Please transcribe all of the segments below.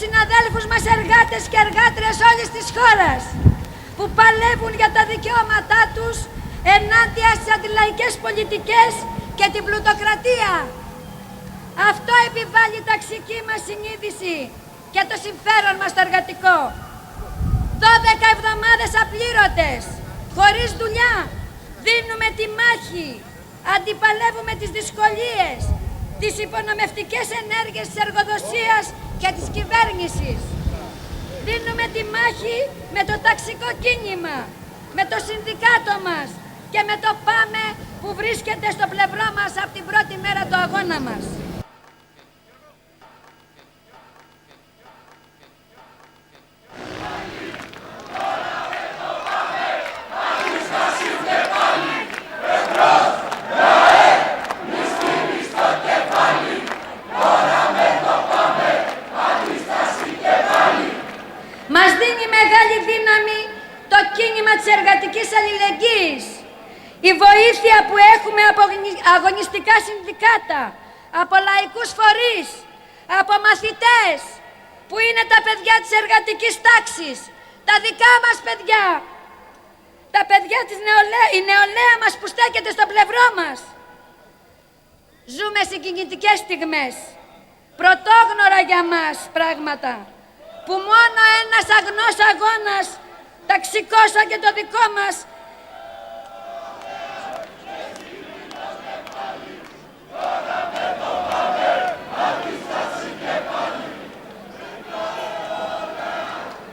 συναδέλφους μας εργάτες και εργάτριες όλης της χώρας που παλεύουν για τα δικαιώματά τους ενάντια στις αντιλαϊκές πολιτικές και την πλουτοκρατία. Αυτό επιβάλλει η ταξική μας συνείδηση και το συμφέρον μας το εργατικό. 12 εβδομάδες απλήρωτες, χωρίς δουλειά, δίνουμε τη μάχη, αντιπαλεύουμε τις δυσκολίες, τις υπονομευτικές ενέργειες της εργοδοσίας και της κυβέρνησης. Δίνουμε τη μάχη με το ταξικό κίνημα, με το συνδικάτο μας και με το ΠΑΜΕ που βρίσκεται στο πλευρό μας από την πρώτη μέρα του αγώνα μας. Μας δίνει μεγάλη δύναμη το κίνημα της εργατικής αλληλεγγύης. Η βοήθεια που έχουμε από αγωνιστικά συνδικάτα, από λαϊκούς φορείς, από μαθητές, που είναι τα παιδιά της εργατικής τάξης, τα δικά μας παιδιά, τα παιδιά της η νεολαία μας που στέκεται στο πλευρό μας. Ζούμε συγκινητικές στιγμές, πρωτόγνωρα για μας πράγματα, που μόνο ένας αγνός αγώνας, ταξικός σαν και το δικό μας,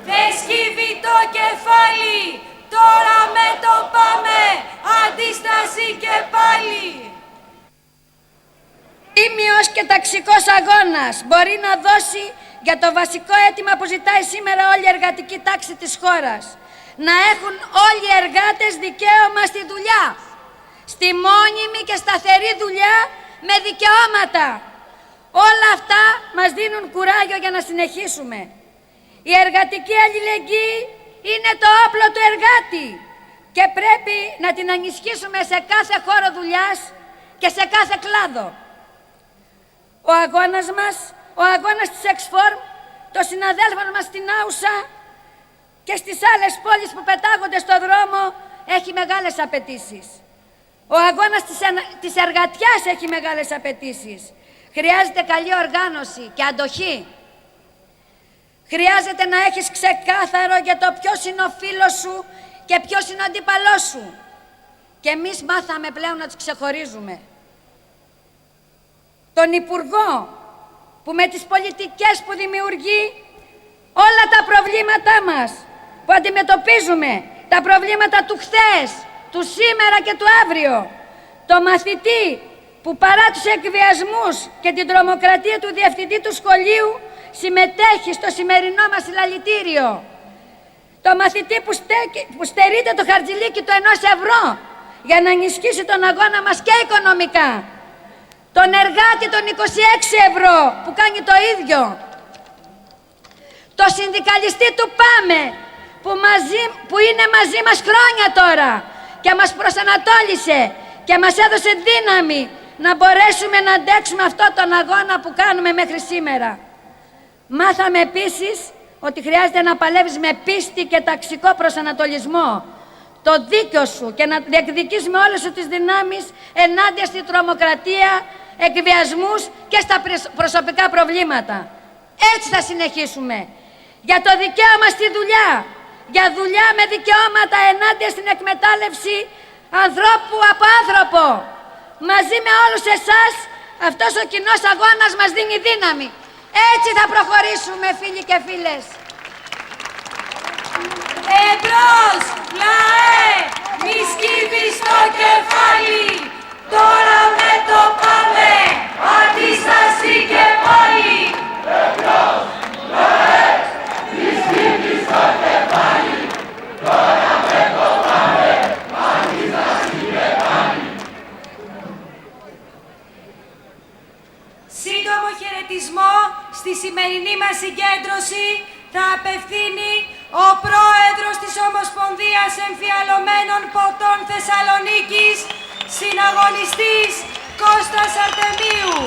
δεν σκύβει το κεφάλι, τώρα με το πάμε, αντίσταση και πάλι. Τίμιος και ταξικός αγώνας μπορεί να δώσει για το βασικό αίτημα που ζητάει σήμερα όλη η εργατική τάξη της χώρας. Να έχουν όλοι οι εργάτες δικαίωμα στη δουλειά. Στη μόνιμη και σταθερή δουλειά με δικαιώματα. Όλα αυτά μας δίνουν κουράγιο για να συνεχίσουμε. Η εργατική αλληλεγγύη είναι το όπλο του εργάτη και πρέπει να την ενισχύσουμε σε κάθε χώρο δουλειάς και σε κάθε κλάδο. Ο αγώνας μας, ο αγώνας της Exform, των συναδέλφων μας στην Άουσα και στις άλλες πόλεις που πετάγονται στο δρόμο έχει μεγάλες απαιτήσεις. Ο αγώνας της εργατιάς έχει μεγάλες απαιτήσεις. Χρειάζεται καλή οργάνωση και αντοχή. Χρειάζεται να έχεις ξεκάθαρο για το ποιος είναι ο φίλος σου και ποιος είναι ο αντίπαλός σου. Και εμείς μάθαμε πλέον να τους ξεχωρίζουμε. Τον Υπουργό που με τις πολιτικές που δημιουργεί όλα τα προβλήματά μας που αντιμετωπίζουμε, τα προβλήματα του χθες, του σήμερα και του αύριο, το μαθητή που παρά τους εκβιασμούς και την τρομοκρατία του διευθυντή του σχολείου συμμετέχει στο σημερινό μας συλλαλητήριο, το μαθητή που στερείται το χαρτζηλίκι του 1 ευρώ για να ενισχύσει τον αγώνα μας και οικονομικά, τον εργάτη των 26 ευρώ που κάνει το ίδιο, το συνδικαλιστή του ΠΑΜΕ που είναι μαζί μας χρόνια τώρα και μας προσανατόλισε και μας έδωσε δύναμη να μπορέσουμε να αντέξουμε αυτό τον αγώνα που κάνουμε μέχρι σήμερα. Μάθαμε επίσης ότι χρειάζεται να παλεύεις με πίστη και ταξικό προσανατολισμό, το δίκιο σου και να διεκδικείς με όλες σου τις δυνάμεις ενάντια στη τρομοκρατία, εκβιασμούς και στα προσωπικά προβλήματα. Έτσι θα συνεχίσουμε. Για το δικαίωμα στη δουλειά, για δουλειά με δικαιώματα ενάντια στην εκμετάλλευση ανθρώπου από άνθρωπο. Μαζί με όλους εσάς, αυτός ο κοινός αγώνας μας δίνει δύναμη. Έτσι θα προχωρήσουμε, φίλοι και φίλες. Εμπρός, λαέ, μη σκύβεις το κεφάλι, τώρα με το πάμε, αντίσταση και πάλι. Εμπρός, λαέ, μη σκύβεις το κεφάλι, τώρα με το πάμε, αντίσταση και πάλι. Σύντομο χαιρετισμό στη σημερινή μας συγκέντρωση θα απευθύνει ο πρόεδρος της Ομοσπονδίας Εμφιαλωμένων Ποτών Θεσσαλονίκης, συναγωνιστής Κώστας Αρτεμίου.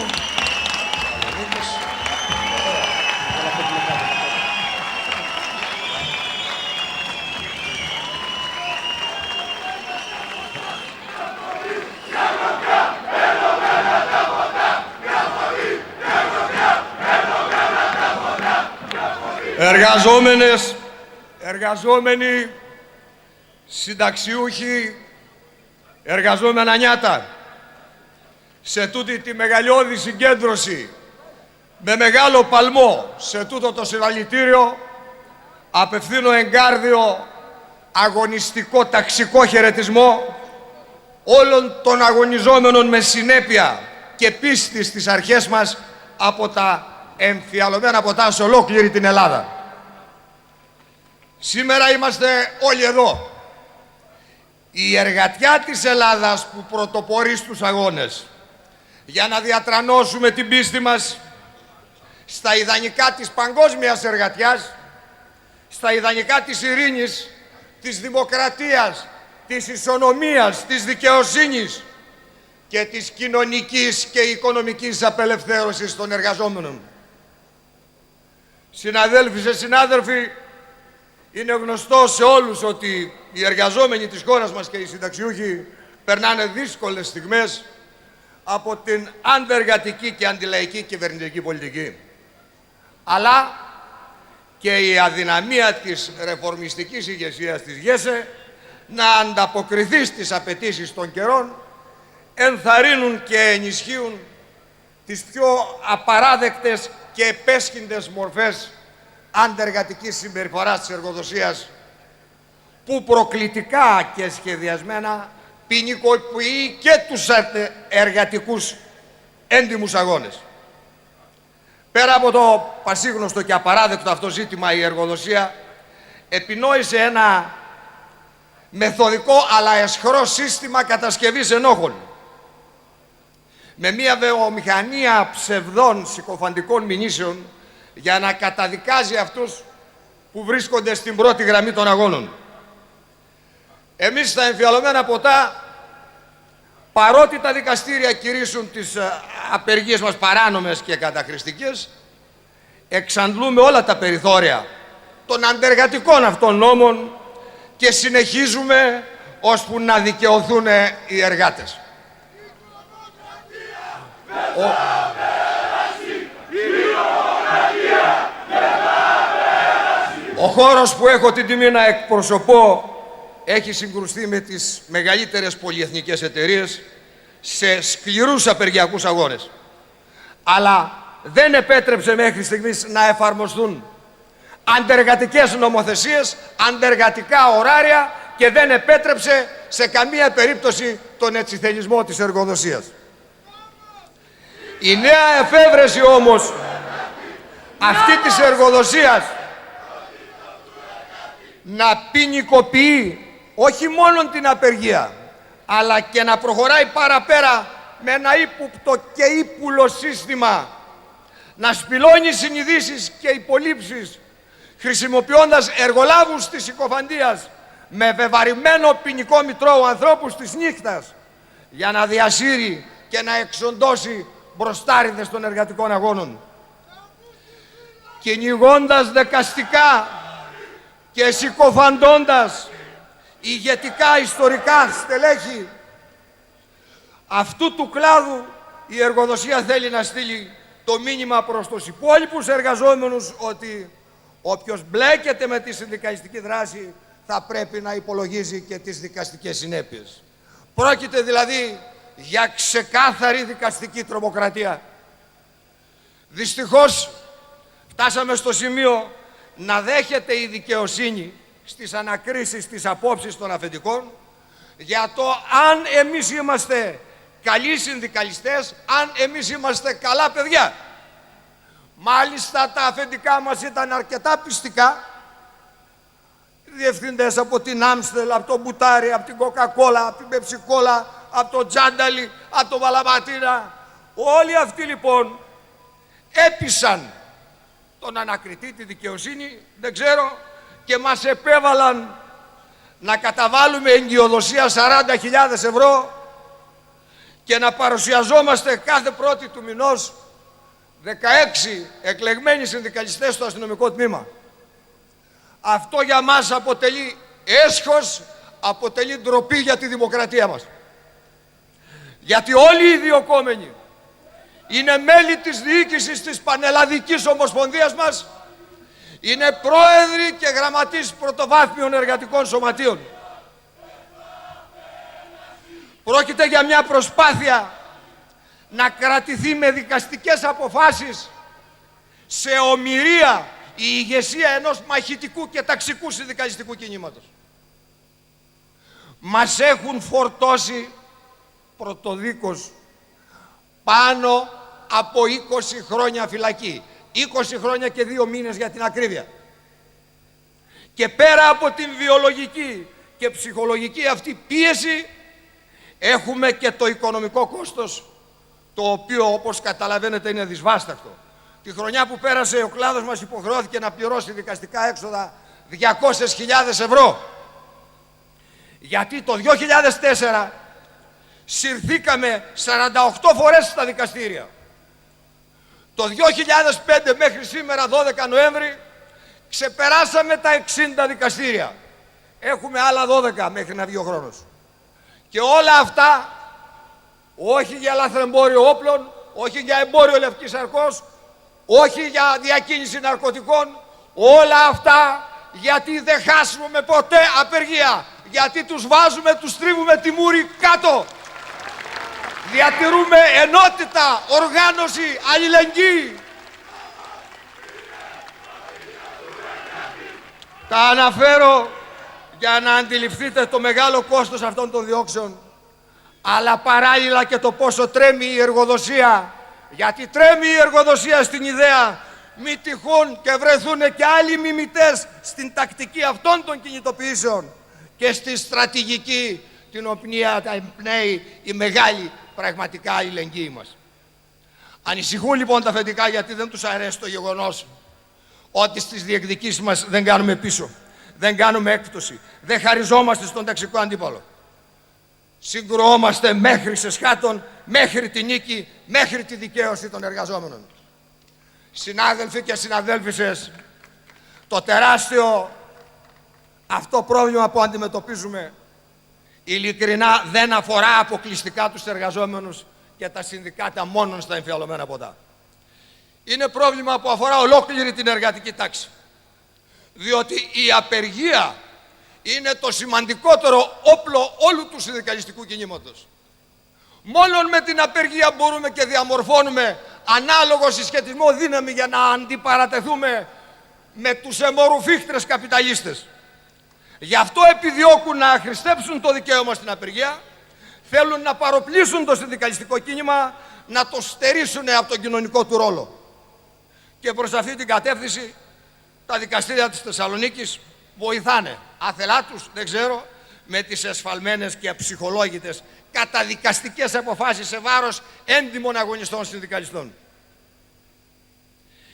Εργαζόμενες, εργαζόμενοι, συνταξιούχοι, εργαζόμενα νιάτα, σε τούτη τη μεγαλειώδη συγκέντρωση, με μεγάλο παλμό, σε τούτο το συλλαλητήριο, απευθύνω εγκάρδιο, αγωνιστικό, ταξικό χαιρετισμό όλων των αγωνιζόμενων με συνέπεια και πίστη στις αρχές μας από τα εμφιαλωμένα ποτά σε ολόκληρη την Ελλάδα. Σήμερα είμαστε όλοι εδώ. Η εργατιά της Ελλάδας που πρωτοπορεί στους αγώνες για να διατρανώσουμε την πίστη μας στα ιδανικά της παγκόσμιας εργατιάς, στα ιδανικά της ειρήνης, της δημοκρατίας, της ισονομίας, της δικαιοσύνης και της κοινωνικής και οικονομικής απελευθέρωσης των εργαζόμενων. Συναδέλφοι, συνάδελφοι, είναι γνωστό σε όλους ότι οι εργαζόμενοι της χώρας μας και οι συνταξιούχοι περνάνε δύσκολες στιγμές από την αντεργατική και αντιλαϊκή κυβερνητική πολιτική. Αλλά και η αδυναμία της ρεφορμιστικής ηγεσίας της ΓΕΣΕ να ανταποκριθεί στις απαιτήσεις των καιρών ενθαρρύνουν και ενισχύουν τις πιο απαράδεκτες και επέσχυντες μορφές αντεργατικής συμπεριφοράς της εργοδοσίας που προκλητικά και σχεδιασμένα ποινικοποιεί και τους εργατικούς έντιμους αγώνες. Πέρα από το πασίγνωστο και απαράδεκτο αυτό ζήτημα, η εργοδοσία επινόησε ένα μεθοδικό αλλά αισχρό σύστημα κατασκευής ενόχων με μια βιομηχανία ψευδών συκοφαντικών μηνύσεων για να καταδικάζει αυτούς που βρίσκονται στην πρώτη γραμμή των αγώνων. Εμείς στα εμφιαλωμένα ποτά, παρότι τα δικαστήρια κηρύσσουν τις απεργίες μας παράνομες και καταχρηστικές, εξαντλούμε όλα τα περιθώρια των αντεργατικών αυτών νόμων και συνεχίζουμε ώσπου να δικαιωθούν οι εργάτες. Ο χώρος που έχω την τιμή να εκπροσωπώ έχει συγκρουστεί με τις μεγαλύτερες πολυεθνικές εταιρείες σε σκληρούς απεργιακούς αγώνες. Αλλά δεν επέτρεψε μέχρι στιγμής να εφαρμοστούν αντεργατικές νομοθεσίες, αντεργατικά ωράρια και δεν επέτρεψε σε καμία περίπτωση τον ετσιθελισμό της εργοδοσίας. Η νέα εφεύρεση όμως αυτή της εργοδοσίας να ποινικοποιεί όχι μόνο την απεργία, αλλά και να προχωράει παραπέρα με ένα ύποπτο και ύπουλο σύστημα, να σπηλώνει συνειδήσεις και υπολείψεις, χρησιμοποιώντας εργολάβους της συκοφαντίας με βεβαρημένο ποινικό μητρό ανθρώπους της νύχτας, για να διασύρει και να εξοντώσει μπροστάριδες των εργατικών αγώνων. Κυνηγώντας δικαστικά και συκοφαντώντας ηγετικά ιστορικά στελέχη αυτού του κλάδου, η εργοδοσία θέλει να στείλει το μήνυμα προς τους υπόλοιπους εργαζόμενους ότι όποιος μπλέκεται με τη συνδικαλιστική δράση θα πρέπει να υπολογίζει και τις δικαστικές συνέπειες. Πρόκειται δηλαδή για ξεκάθαρη δικαστική τρομοκρατία. Δυστυχώς φτάσαμε στο σημείο να δέχεται η δικαιοσύνη στις ανακρίσεις της απόψεις των αφεντικών για το αν εμείς είμαστε καλοί συνδικαλιστές, αν εμείς είμαστε καλά παιδιά. Μάλιστα τα αφεντικά μας ήταν αρκετά πιστικά, διευθυντές από την Άμστελ, από το Μπουτάρι, από την Κοκακόλα, από την Πεψικόλα, από το Τζάνταλι, από το Βαλαματίνα. Όλοι αυτοί λοιπόν έπεισαν τον ανακριτή, τη δικαιοσύνη, δεν ξέρω, και μας επέβαλαν να καταβάλουμε εγκυοδοσία 40.000 ευρώ και να παρουσιαζόμαστε κάθε πρώτη του μηνός 16 εκλεγμένοι συνδικαλιστές στο αστυνομικό τμήμα. Αυτό για μας αποτελεί έσχος, αποτελεί ντροπή για τη δημοκρατία μας. Γιατί όλοι οι διοκόμενοι είναι μέλη της διοίκησης της Πανελλαδικής Ομοσπονδίας μας, Είναι πρόεδροι και γραμματείς πρωτοβάθμιων εργατικών σωματείων. Πρόκειται για μια προσπάθεια να κρατηθεί με δικαστικές αποφάσεις σε ομηρία η ηγεσία ενός μαχητικού και ταξικού συνδικαλιστικού κινήματος. Μας έχουν φορτώσει πρωτοδίκως πάνω από 20 χρόνια φυλακή. 20 χρόνια και 2 μήνες για την ακρίβεια. Και πέρα από την βιολογική και ψυχολογική αυτή πίεση, έχουμε και το οικονομικό κόστος, το οποίο όπως καταλαβαίνετε είναι δυσβάσταχτο. Τη χρονιά που πέρασε ο κλάδος μας υποχρεώθηκε να πληρώσει δικαστικά έξοδα 200.000 ευρώ. Γιατί το 2004 συρθήκαμε 48 φορές στα δικαστήρια. Το 2005 μέχρι σήμερα 12 Νοέμβρη ξεπεράσαμε τα 60 δικαστήρια. Έχουμε άλλα 12 μέχρι να βγει ο χρόνος. Και όλα αυτά όχι για λαθρεμπόριο όπλων, όχι για εμπόριο λευκής σαρκός, όχι για διακίνηση ναρκωτικών, όλα αυτά γιατί δεν χάσουμε ποτέ απεργία, γιατί τους βάζουμε, τους τρίβουμε τη μούρη κάτω. Διατηρούμε ενότητα, οργάνωση, αλληλεγγύη. Τα αναφέρω για να αντιληφθείτε το μεγάλο κόστος αυτών των διώξεων, αλλά παράλληλα και το πόσο τρέμει η εργοδοσία, γιατί τρέμει η εργοδοσία στην ιδέα μη τυχόν και βρεθούν και άλλοι μιμητές στην τακτική αυτών των κινητοποιήσεων και στη στρατηγική την οποία εμπνέει η μεγάλη πραγματικά αλληλεγγύη μας. Ανησυχούν λοιπόν τα αφεντικά γιατί δεν τους αρέσει το γεγονός ότι στις διεκδικήσεις μας δεν κάνουμε πίσω, δεν κάνουμε έκπτωση, δεν χαριζόμαστε στον ταξικό αντίπαλο. Συγκρουόμαστε μέχρι σε σχάτων, μέχρι τη νίκη, μέχρι τη δικαίωση των εργαζόμενων. Συνάδελφοι και συναδέλφισες, το τεράστιο αυτό πρόβλημα που αντιμετωπίζουμε ειλικρινά δεν αφορά αποκλειστικά τους εργαζόμενους και τα συνδικάτα μόνον στα εμφιαλωμένα ποτά. Είναι πρόβλημα που αφορά ολόκληρη την εργατική τάξη. Διότι η απεργία είναι το σημαντικότερο όπλο όλου του συνδικαλιστικού κινήματος. Μόνον με την απεργία μπορούμε και διαμορφώνουμε ανάλογο συσχετισμό δύναμη για να αντιπαρατεθούμε με τους αιμορρουφίχτρες καπιταλίστες. Γι' αυτό επιδιώκουν να αχρηστέψουν το δικαίωμα στην απεργία, θέλουν να παροπλήσουν το συνδικαλιστικό κίνημα, να το στερήσουν από τον κοινωνικό του ρόλο. Και προς αυτή την κατεύθυνση τα δικαστήρια της Θεσσαλονίκης βοηθάνε, άθελά τους, δεν ξέρω, με τις εσφαλμένες και αψυχολόγητες καταδικαστικές αποφάσεις σε βάρος έντιμων αγωνιστών συνδικαλιστών.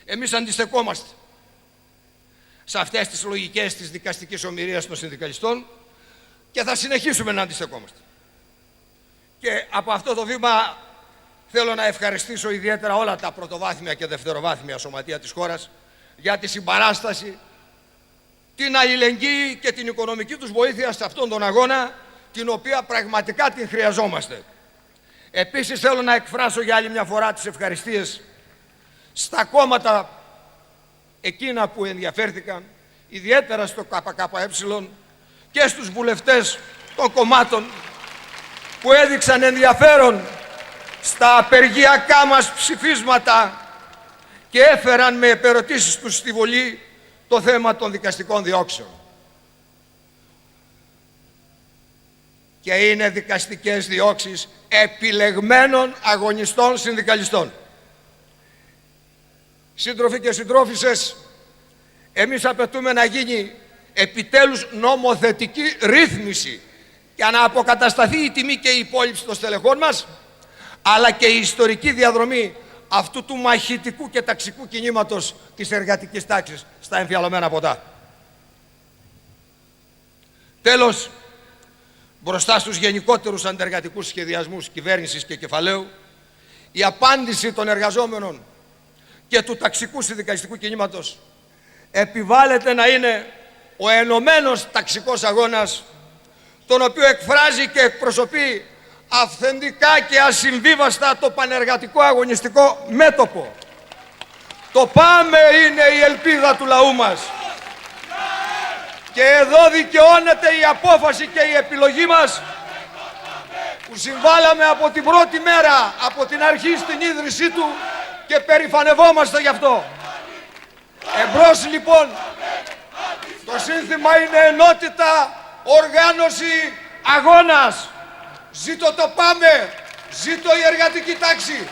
Εμείς αντιστεκόμαστε σε αυτές τις λογικές της δικαστικής ομηρίας των συνδικαλιστών και θα συνεχίσουμε να αντιστεκόμαστε. Και από αυτό το βήμα θέλω να ευχαριστήσω ιδιαίτερα όλα τα πρωτοβάθμια και δευτεροβάθμια σωματεία της χώρας για τη συμπαράσταση, την αλληλεγγύη και την οικονομική τους βοήθεια σε αυτόν τον αγώνα, την οποία πραγματικά την χρειαζόμαστε. Επίσης θέλω να εκφράσω για άλλη μια φορά τις ευχαριστίες στα κόμματα εκείνα που ενδιαφέρθηκαν, ιδιαίτερα στο ΚΚΕ και στους βουλευτές των κομμάτων που έδειξαν ενδιαφέρον στα απεργιακά μας ψηφίσματα και έφεραν με επερωτήσεις τους στη Βουλή το θέμα των δικαστικών διώξεων. Και είναι δικαστικές διώξεις επιλεγμένων αγωνιστών συνδικαλιστών. Σύντροφοι και συντρόφισσες, εμείς απαιτούμε να γίνει επιτέλους νομοθετική ρύθμιση για να αποκατασταθεί η τιμή και η υπόλοιψη των στελεχών μας, αλλά και η ιστορική διαδρομή αυτού του μαχητικού και ταξικού κινήματος της εργατικής τάξης στα εμφιαλωμένα ποτά. Τέλος, μπροστά στους γενικότερους αντεργατικούς σχεδιασμούς κυβέρνησης και κεφαλαίου, η απάντηση των εργαζόμενων και του ταξικού συνδικαλιστικού κινήματος επιβάλλεται να είναι ο ενωμένος ταξικός αγώνας, τον οποίο εκφράζει και εκπροσωπεί αυθεντικά και ασυμβίβαστα το πανεργατικό αγωνιστικό μέτωπο. Το πάμε είναι η ελπίδα του λαού μας. Και εδώ δικαιώνεται η απόφαση και η επιλογή μας που συμβάλαμε από την πρώτη μέρα, από την αρχή στην ίδρυσή του και περηφανευόμαστε γι' αυτό. Εμπρός λοιπόν, το σύνθημα είναι ενότητα, οργάνωση, αγώνας. Ζήτω το πάμε, ζήτω η εργατική τάξη.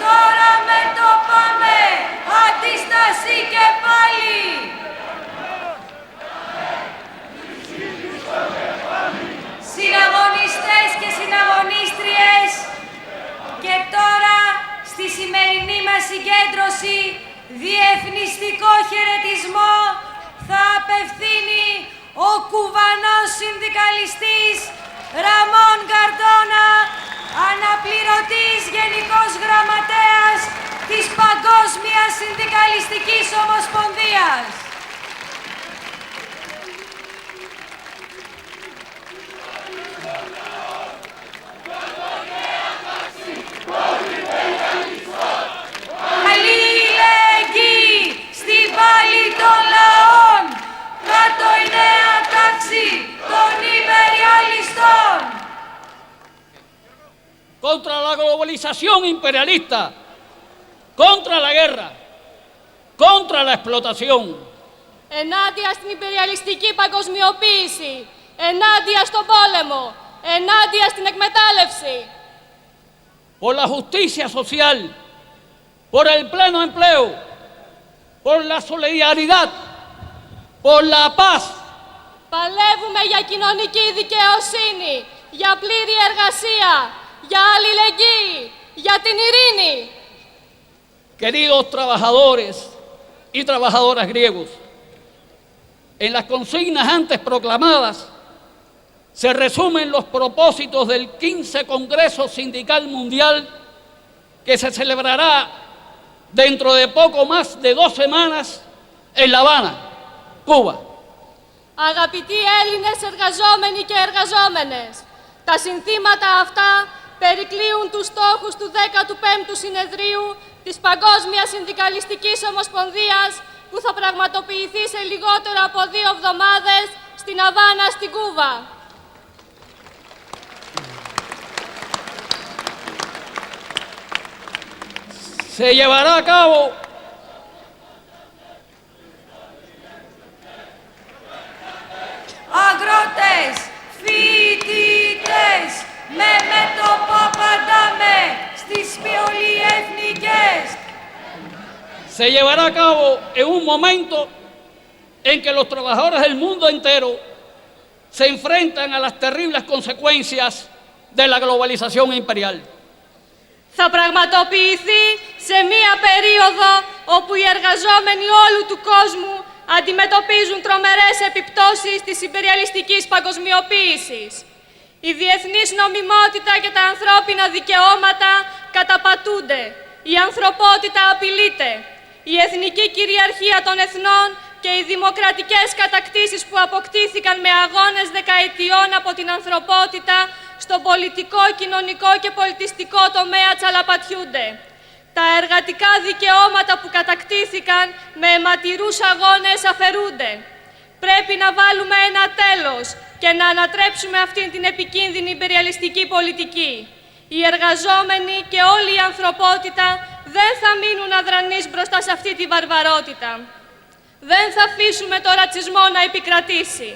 Τώρα με το πάμε, αντίσταση και πάλι. Συναγωνιστές και συναγωνίστριες, και τώρα στη σημερινή μας συγκέντρωση διεθνιστικό χαιρετισμό θα απευθύνει ο Κουβανός συνδικαλιστής Ραμόν Καρντόνα, αναπληρωτής Γενικός Γραμματέας της Παγκόσμιας Συνδικαλιστικής Ομοσπονδίας. Αλληλεγγύη στην πάλη των λαών, κάτω η νέα τάξη των υπεριαλιστών. Contra la globalización imperialista, contra la guerra, contra la explotación. Ενάντια στην υπεριαλιστική παγκοσμιοποίηση, ενάντια στον πόλεμο, ενάντια στην εκμετάλλευση. Por la justicia social, por el pleno empleo, por la solidaridad, por la paz. Παλεύουμε για κοινωνική δικαιοσύνη, για πλήρη εργασία, για αλληλεγγύη, για την ειρήνη. Queridos trabajadores y trabajadoras griegos, en las consignas antes proclamadas se resumen los propósitos del 15 Congreso Sindical Mundial que se celebrará dentro de poco más de 2 semanas en La Habana, Cuba. Αγαπητοί Έλληνες εργαζόμενοι και εργαζόμενες, τα συνθήματα αυτά περικλείουν τους στόχους του 15ου Συνεδρίου της Παγκόσμιας Συνδικαλιστικής Ομοσπονδίας που θα πραγματοποιηθεί σε λιγότερο από 2 εβδομάδες στην Αβάνα, στην Κούβα. Se llevará a cabo Αγρότες, φοιτητές, με μέτωπο απαντάμε στις πολυεθνικές. se llevará a cabo en un momento en que los trabajadores del mundo entero se enfrentan a las terribles consecuencias de la globalización imperial. Θα πραγματοποιηθεί σε μία περίοδο όπου οι εργαζόμενοι όλου του κόσμου αντιμετωπίζουν τρομερές επιπτώσεις της υπεριαλιστικής παγκοσμιοποίησης. Η διεθνής νομιμότητα και τα ανθρώπινα δικαιώματα καταπατούνται. Η ανθρωπότητα απειλείται. Η εθνική κυριαρχία των εθνών και οι δημοκρατικές κατακτήσεις που αποκτήθηκαν με αγώνες δεκαετιών από την ανθρωπότητα στον πολιτικό, κοινωνικό και πολιτιστικό τομέα τσαλαπατιούνται. Τα εργατικά δικαιώματα που κατακτήθηκαν με αιματηρούς αγώνες αφαιρούνται. Πρέπει να βάλουμε ένα τέλος και να ανατρέψουμε αυτήν την επικίνδυνη υπεριαλιστική πολιτική. Οι εργαζόμενοι και όλη η ανθρωπότητα δεν θα μείνουν αδρανείς μπροστά σε αυτή τη βαρβαρότητα. Δεν θα αφήσουμε το ρατσισμό να επικρατήσει.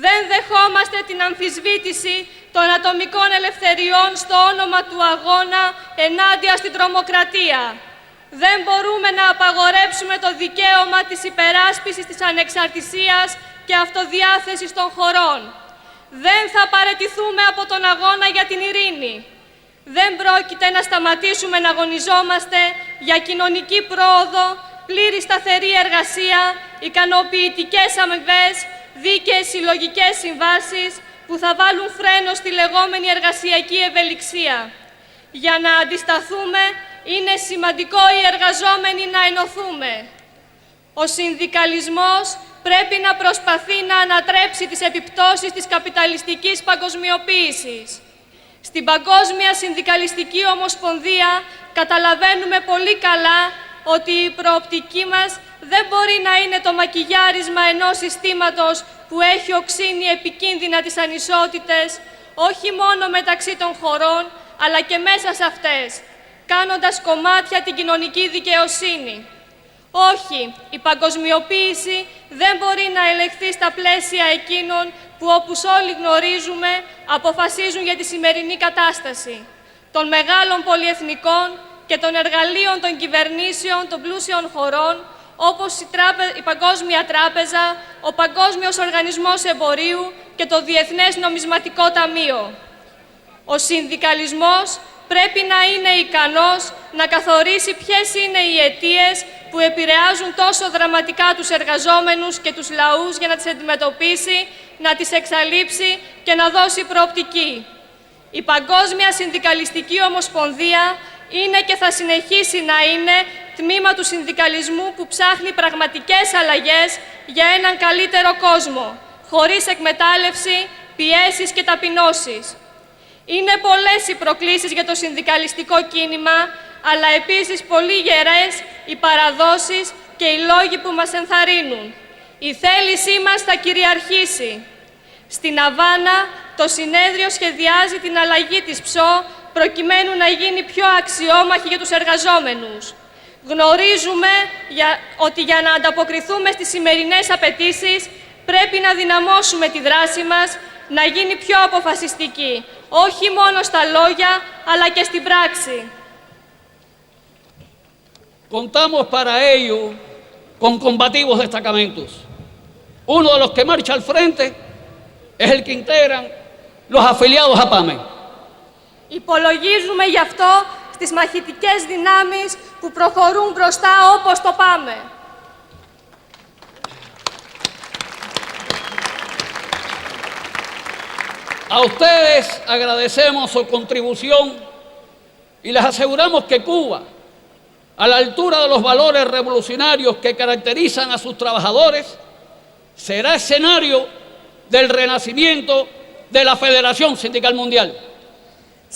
Δεν δεχόμαστε την αμφισβήτηση των ατομικών ελευθεριών στο όνομα του αγώνα ενάντια στην τρομοκρατία. Δεν μπορούμε να απαγορέψουμε το δικαίωμα της υπεράσπισης της ανεξαρτησίας και αυτοδιάθεσης των χωρών. Δεν θα παραιτηθούμε από τον αγώνα για την ειρήνη. Δεν πρόκειται να σταματήσουμε να αγωνιζόμαστε για κοινωνική πρόοδο, πλήρη σταθερή εργασία, ικανοποιητικές αμοιβές, δίκαιες συλλογικές συμβάσεις που θα βάλουν φρένο στη λεγόμενη εργασιακή ευελιξία. Για να αντισταθούμε, είναι σημαντικό οι εργαζόμενοι να ενωθούμε. Ο συνδικαλισμός πρέπει να προσπαθεί να ανατρέψει τις επιπτώσεις της καπιταλιστικής παγκοσμιοποίησης. Στην Παγκόσμια Συνδικαλιστική Ομοσπονδία καταλαβαίνουμε πολύ καλά ότι η προοπτική μας δεν μπορεί να είναι το μακιγιάρισμα ενός συστήματος που έχει οξύνει επικίνδυνα τις ανισότητες, όχι μόνο μεταξύ των χωρών, αλλά και μέσα σε αυτές, κάνοντας κομμάτια την κοινωνική δικαιοσύνη. Όχι, η παγκοσμιοποίηση δεν μπορεί να ελεγχθεί στα πλαίσια εκείνων που, όπως όλοι γνωρίζουμε, αποφασίζουν για τη σημερινή κατάσταση των μεγάλων πολυεθνικών και των εργαλείων των κυβερνήσεων των πλούσιων χωρών, όπως η Παγκόσμια Τράπεζα, ο Παγκόσμιος Οργανισμός Εμπορίου και το Διεθνές Νομισματικό Ταμείο. Ο συνδικαλισμός πρέπει να είναι ικανός να καθορίσει ποιες είναι οι αιτίες που επηρεάζουν τόσο δραματικά τους εργαζόμενους και τους λαούς για να τις αντιμετωπίσει, να τις εξαλείψει και να δώσει προοπτική. Η Παγκόσμια Συνδικαλιστική Ομοσπονδία είναι και θα συνεχίσει να είναι τμήμα του συνδικαλισμού που ψάχνει πραγματικές αλλαγές για έναν καλύτερο κόσμο, χωρίς εκμετάλλευση, πιέσεις και ταπεινώσεις. Είναι πολλές οι προκλήσεις για το συνδικαλιστικό κίνημα, αλλά επίσης πολύ γερές οι παραδόσεις και οι λόγοι που μας ενθαρρύνουν. Η θέλησή μας θα κυριαρχήσει. Στην Αβάνα, το συνέδριο σχεδιάζει την αλλαγή της ΨΟ προκειμένου να γίνει πιο αξιόμαχη για τους εργαζόμενους. Γνωρίζουμε ότι για να ανταποκριθούμε στις σημερινές απαιτήσεις πρέπει να δυναμώσουμε τη δράση μας, να γίνει πιο αποφασιστική, όχι μόνο στα λόγια, αλλά και στην πράξη. Contamos para ello con combativos destacamentos. Uno de los que marcha al frente es el que integran los afiliados a PAME. Υπολογίζουμε γι' αυτό στις μαχητικές δυνάμεις που προχωρούν μπροστά όπως το ΠΑΜΕ. A ustedes agradecemos su contribución y les aseguramos que Cuba, a la altura de los valores revolucionarios que caracterizan a sus trabajadores, será escenario del renacimiento de la Federación Sindical Mundial.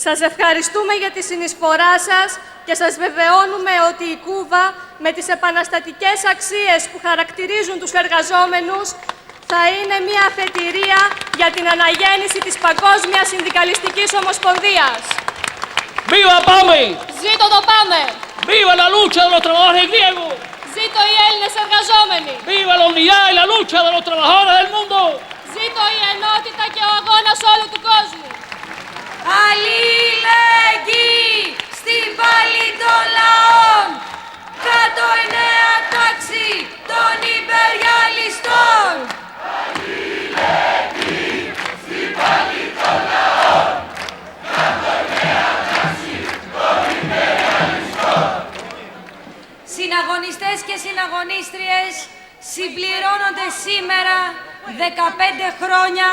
Σας ευχαριστούμε για τη συνεισφορά σας και σας βεβαιώνουμε ότι η Κούβα, με τις επαναστατικές αξίες που χαρακτηρίζουν τους εργαζόμενους, θα είναι μια αφετηρία για την αναγέννηση της Παγκόσμιας Συνδικαλιστικής Ομοσπονδίας. ¡Viva PAME! Ζήτω το ΠΑΜΕ! ¡Viva la lucha de los trabajadores griegos! Ζήτω οι Έλληνες εργαζόμενοι! ¡Viva la unidad y la lucha de los trabajadores del mundo! Ζήτω η ενότητα και ο αγώνας όλου του κόσμου! Αλληλεγγύη στην πάλη των λαών, κάτω η νέα τάξη των υπεριαλιστών. Αλληλεγγύη στην πάλη των λαών, κάτω η νέα τάξη των υπεριαλιστών. Συναγωνιστές και συναγωνίστριες, συμπληρώνονται σήμερα 15 χρόνια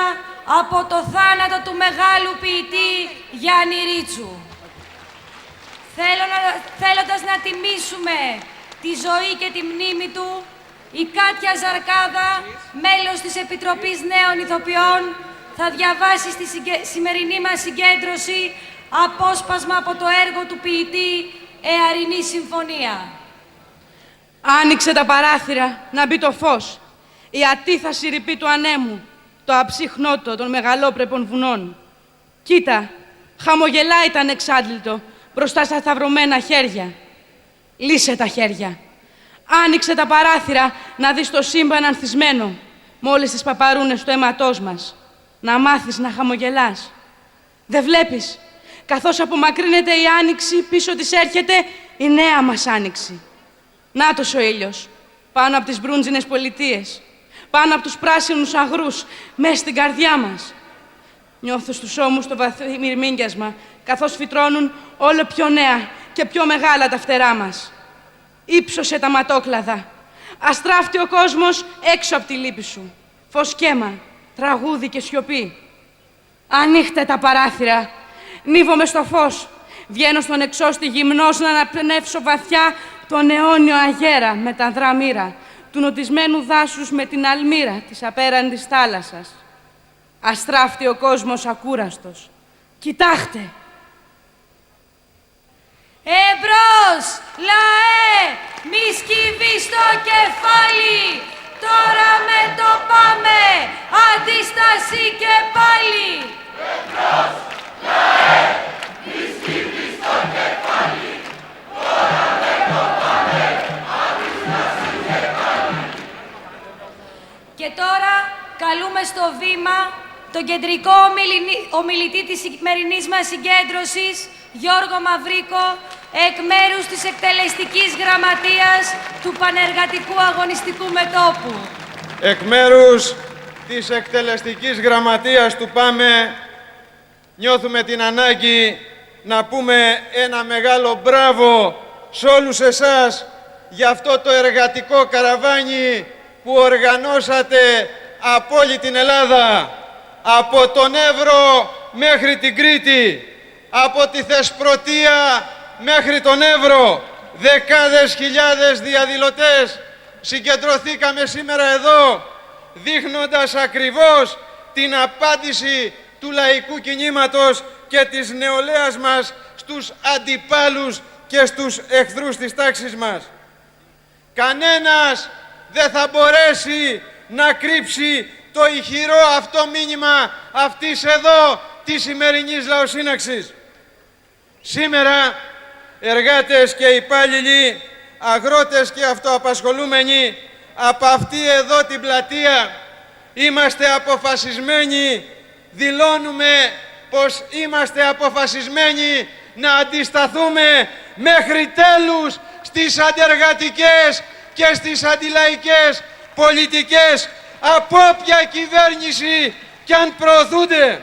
από το θάνατο του μεγάλου ποιητή Γιάννη Ρίτσου. Θέλοντας να τιμήσουμε τη ζωή και τη μνήμη του, η Κάτια Ζαρκάδα, μέλος της Επιτροπής Νέων Ηθοποιών, θα διαβάσει στη σημερινή μας συγκέντρωση απόσπασμα από το έργο του ποιητή «Εαρινή Συμφωνία». Άνοιξε τα παράθυρα να μπει το φως, η ατίθαση ρηπή του ανέμου, το αψύχνότο των μεγαλόπρεπων βουνών. Κοίτα, χαμογελάει τα ανεξάντλητο μπροστά στα σταυρωμένα χέρια. Λύσε τα χέρια. Άνοιξε τα παράθυρα να δεις το σύμπαν ανθισμένο, με όλες τις παπαρούνες του αίματός μας. Να μάθεις να χαμογελάς. Δεν βλέπεις, καθώς απομακρύνεται η άνοιξη, πίσω της έρχεται η νέα μας άνοιξη. Νάτος ο ήλιος, πάνω από τις μπρούντζινες πολιτείες, πάνω από τους πράσινους αγρούς, μέσα στην καρδιά μας. Νιώθω στους ώμους το βαθύ μυρμήγκιασμα, καθώς φυτρώνουν όλο πιο νέα και πιο μεγάλα τα φτερά μας. Ήψωσε τα ματόκλαδα. Αστράφτει ο κόσμος έξω από τη λύπη σου. Φωσκέμα, τραγούδι και σιωπή. Ανοίχτε τα παράθυρα. Νύβομαι στο φως. Βγαίνω στον εξώστη γυμνός να αναπνεύσω βαθιά τον αιώνιο αγέρα με τα ανδρά μοίρα, του νοτισμένου δάσους με την αλμύρα της απέραντης θάλασσας. Αστράφτει ο κόσμος ακούραστος. Κοιτάχτε! Εμπρός, λαέ, μη σκύβεις το κεφάλι, τώρα με το πάμε, αντίσταση και πάλι. Εμπρός, λαέ, μη σκύβεις το κεφάλι, τώρα με το πάμε, αντίσταση και πάλι. Και τώρα καλούμε στο βήμα τον κεντρικό ομιλητή της σημερινής μας συγκέντρωσης, Γιώργο Μαυρίκο, εκ μέρους της εκτελεστικής γραμματείας του Πανεργατικού Αγωνιστικού Μετώπου. Εκ μέρους της εκτελεστικής γραμματείας του ΠΑΜΕ νιώθουμε την ανάγκη να πούμε ένα μεγάλο μπράβο σε όλους εσάς για αυτό το εργατικό καραβάνι που οργανώσατε από όλη την Ελλάδα, από τον Εύρο μέχρι την Κρήτη, από τη Θεσπρωτεία μέχρι τον Εύρο. Δεκάδες χιλιάδες διαδηλωτές συγκεντρωθήκαμε σήμερα εδώ, δείχνοντας ακριβώς την απάντηση του λαϊκού κινήματος και της νεολαίας μας στους αντιπάλους και στους εχθρούς της τάξης μας. Κανένας δεν θα μπορέσει να κρύψει το ηχηρό αυτό μήνυμα αυτής εδώ της σημερινής λαοσύναξης. Σήμερα εργάτες και υπάλληλοι, αγρότες και αυτοαπασχολούμενοι από αυτή εδώ την πλατεία είμαστε αποφασισμένοι, δηλώνουμε πως είμαστε αποφασισμένοι να αντισταθούμε μέχρι τέλους στις αντεργατικές και στις αντιλαϊκές πολιτικές από όποια κυβέρνηση κι αν προωθούνται.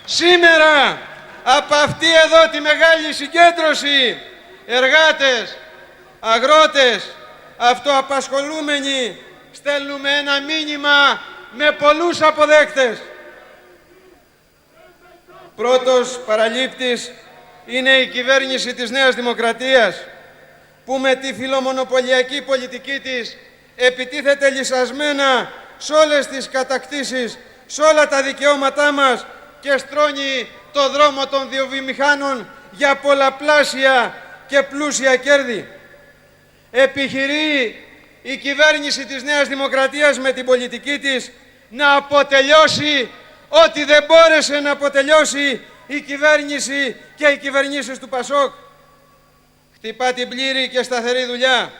Σήμερα από αυτή εδώ τη μεγάλη συγκέντρωση, εργάτες, αγρότες, αυτοαπασχολούμενοι, στέλνουμε ένα μήνυμα με πολλούς αποδέκτες. Πρώτος παραλήπτης είναι η κυβέρνηση της Νέας Δημοκρατίας, που με τη φιλομονοπολιακή πολιτική της επιτίθεται λυσασμένα σε όλες τις κατακτήσεις, σε όλα τα δικαιώματά μας και στρώνει το δρόμο των βιομηχάνων για πολλαπλάσια και πλούσια κέρδη. Επιχειρεί η κυβέρνηση της Νέας Δημοκρατίας με την πολιτική της να αποτελειώσει ό,τι δεν μπόρεσε να αποτελειώσει η κυβέρνηση και οι κυβερνήσεις του Πασόκ. Χτυπά την πλήρη και σταθερή δουλειά,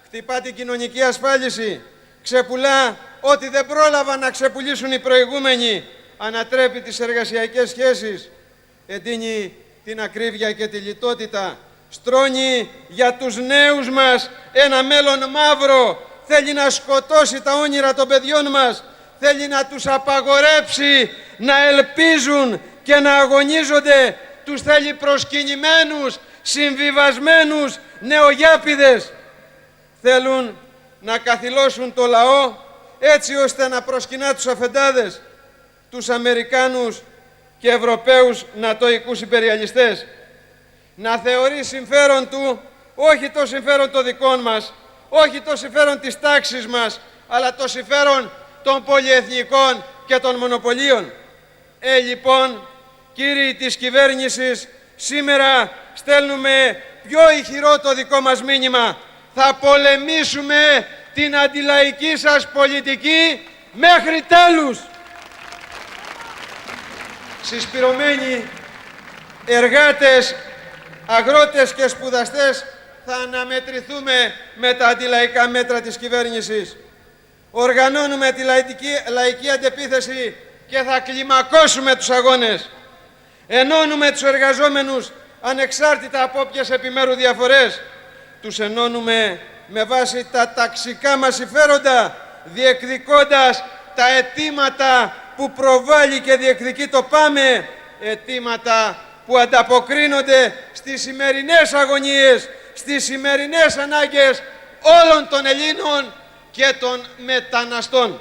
χτυπά την κοινωνική ασφάλιση, ξεπουλά ό,τι δεν πρόλαβαν να ξεπουλήσουν οι προηγούμενοι, ανατρέπει τις εργασιακές σχέσεις, εντείνει την ακρίβεια και τη λιτότητα, στρώνει για τους νέους μας ένα μέλλον μαύρο, θέλει να σκοτώσει τα όνειρα των παιδιών μας, θέλει να τους απαγορέψει να ελπίζουν και να αγωνίζονται, τους θέλει προσκυνημένους, συμβιβασμένους νεογιάπηδες. Θέλουν να καθυλώσουν το λαό έτσι ώστε να προσκυνά τους αφεντάδες, τους Αμερικάνους και Ευρωπαίους νατοικούς υπεριαλιστές. Να θεωρεί συμφέρον του όχι το συμφέρον των δικών μας, όχι το συμφέρον της τάξης μας, αλλά το συμφέρον των πολυεθνικών και των μονοπωλίων. Λοιπόν, κύριοι της κυβέρνησης, σήμερα στέλνουμε πιο ηχηρό το δικό μας μήνυμα. Θα πολεμήσουμε την αντιλαϊκή σας πολιτική μέχρι τέλους. Συσπυρωμένοι εργάτες, αγρότες και σπουδαστές θα αναμετρηθούμε με τα αντιλαϊκά μέτρα της κυβέρνησης. Οργανώνουμε τη λαϊκή αντεπίθεση και θα κλιμακώσουμε τους αγώνες. Ενώνουμε τους εργαζόμενους ανεξάρτητα από όποιες επιμέρου διαφορές. Τους ενώνουμε με βάση τα ταξικά μας συμφέροντα, διεκδικώντας τα αιτήματα που προβάλλει και διεκδικεί το ΠΑΜΕ, αιτήματα που ανταποκρίνονται στις σημερινές αγωνίες, στις σημερινές ανάγκες όλων των Ελλήνων και των μεταναστών.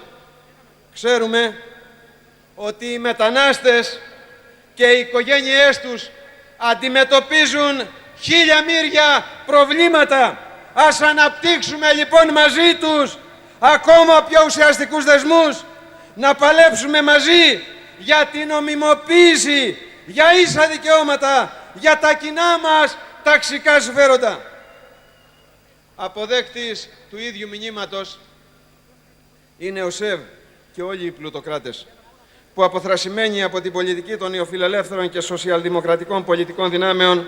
Ξέρουμε ότι οι μετανάστες και οι οικογένειές τους αντιμετωπίζουν χίλια μοίρια προβλήματα. Ας αναπτύξουμε λοιπόν μαζί τους ακόμα πιο ουσιαστικούς δεσμούς, να παλέψουμε μαζί για την νομιμοποίηση, για ίσα δικαιώματα, για τα κοινά μας ταξικά συμφέροντα. Αποδέκτης του ίδιου μηνύματος είναι ο ΣΕΒ και όλοι οι πλουτοκράτες, που αποθρασιμένοι από την πολιτική των νεοφιλελεύθερων και σοσιαλδημοκρατικών πολιτικών δυνάμεων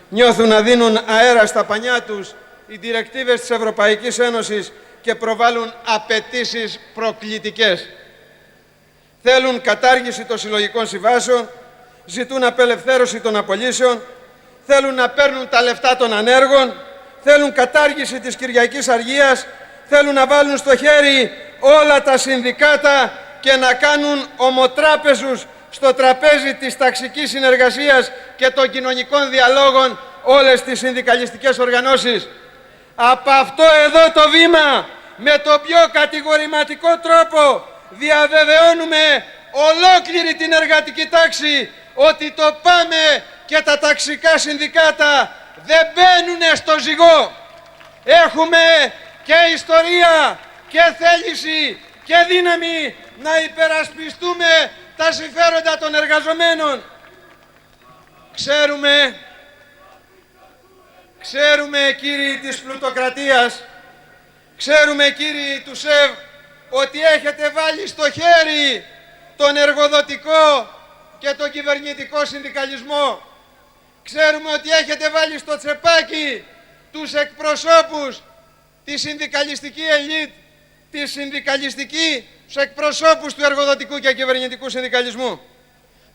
νιώθουν να δίνουν αέρα στα πανιά τους οι διρεκτίβες της Ευρωπαϊκής Ένωσης και προβάλλουν απαιτήσεις προκλητικές. Θέλουν κατάργηση των συλλογικών συμβάσεων, ζητούν απελευθέρωση των απολύσεων, θέλουν να παίρνουν τα λεφτά των ανέργων, θέλουν κατάργηση της Κυριακής Αργίας, θέλουν να βάλουν στο χέρι όλα τα συνδικάτα και να κάνουν ομοτράπεζους στο τραπέζι της ταξικής συνεργασίας και των κοινωνικών διαλόγων όλες τις συνδικαλιστικές οργανώσεις. Από αυτό εδώ το βήμα, με τον πιο κατηγορηματικό τρόπο, διαβεβαιώνουμε ολόκληρη την εργατική τάξη ότι το ΠΑΜΕ και τα ταξικά συνδικάτα δεν μπαίνουνε στο ζυγό. Έχουμε και ιστορία και θέληση και δύναμη να υπερασπιστούμε τα συμφέροντα των εργαζομένων. Ξέρουμε κύριοι της πλουτοκρατίας, ξέρουμε κύριοι του ΣΕΒ, ότι έχετε βάλει στο χέρι τον εργοδοτικό και τον κυβερνητικό συνδικαλισμό. Ξέρουμε ότι έχετε βάλει στο τσεπάκι τους εκπροσώπους, τη συνδικαλιστική ελίτ, τους εκπροσώπους του εργοδοτικού και κυβερνητικού συνδικαλισμού.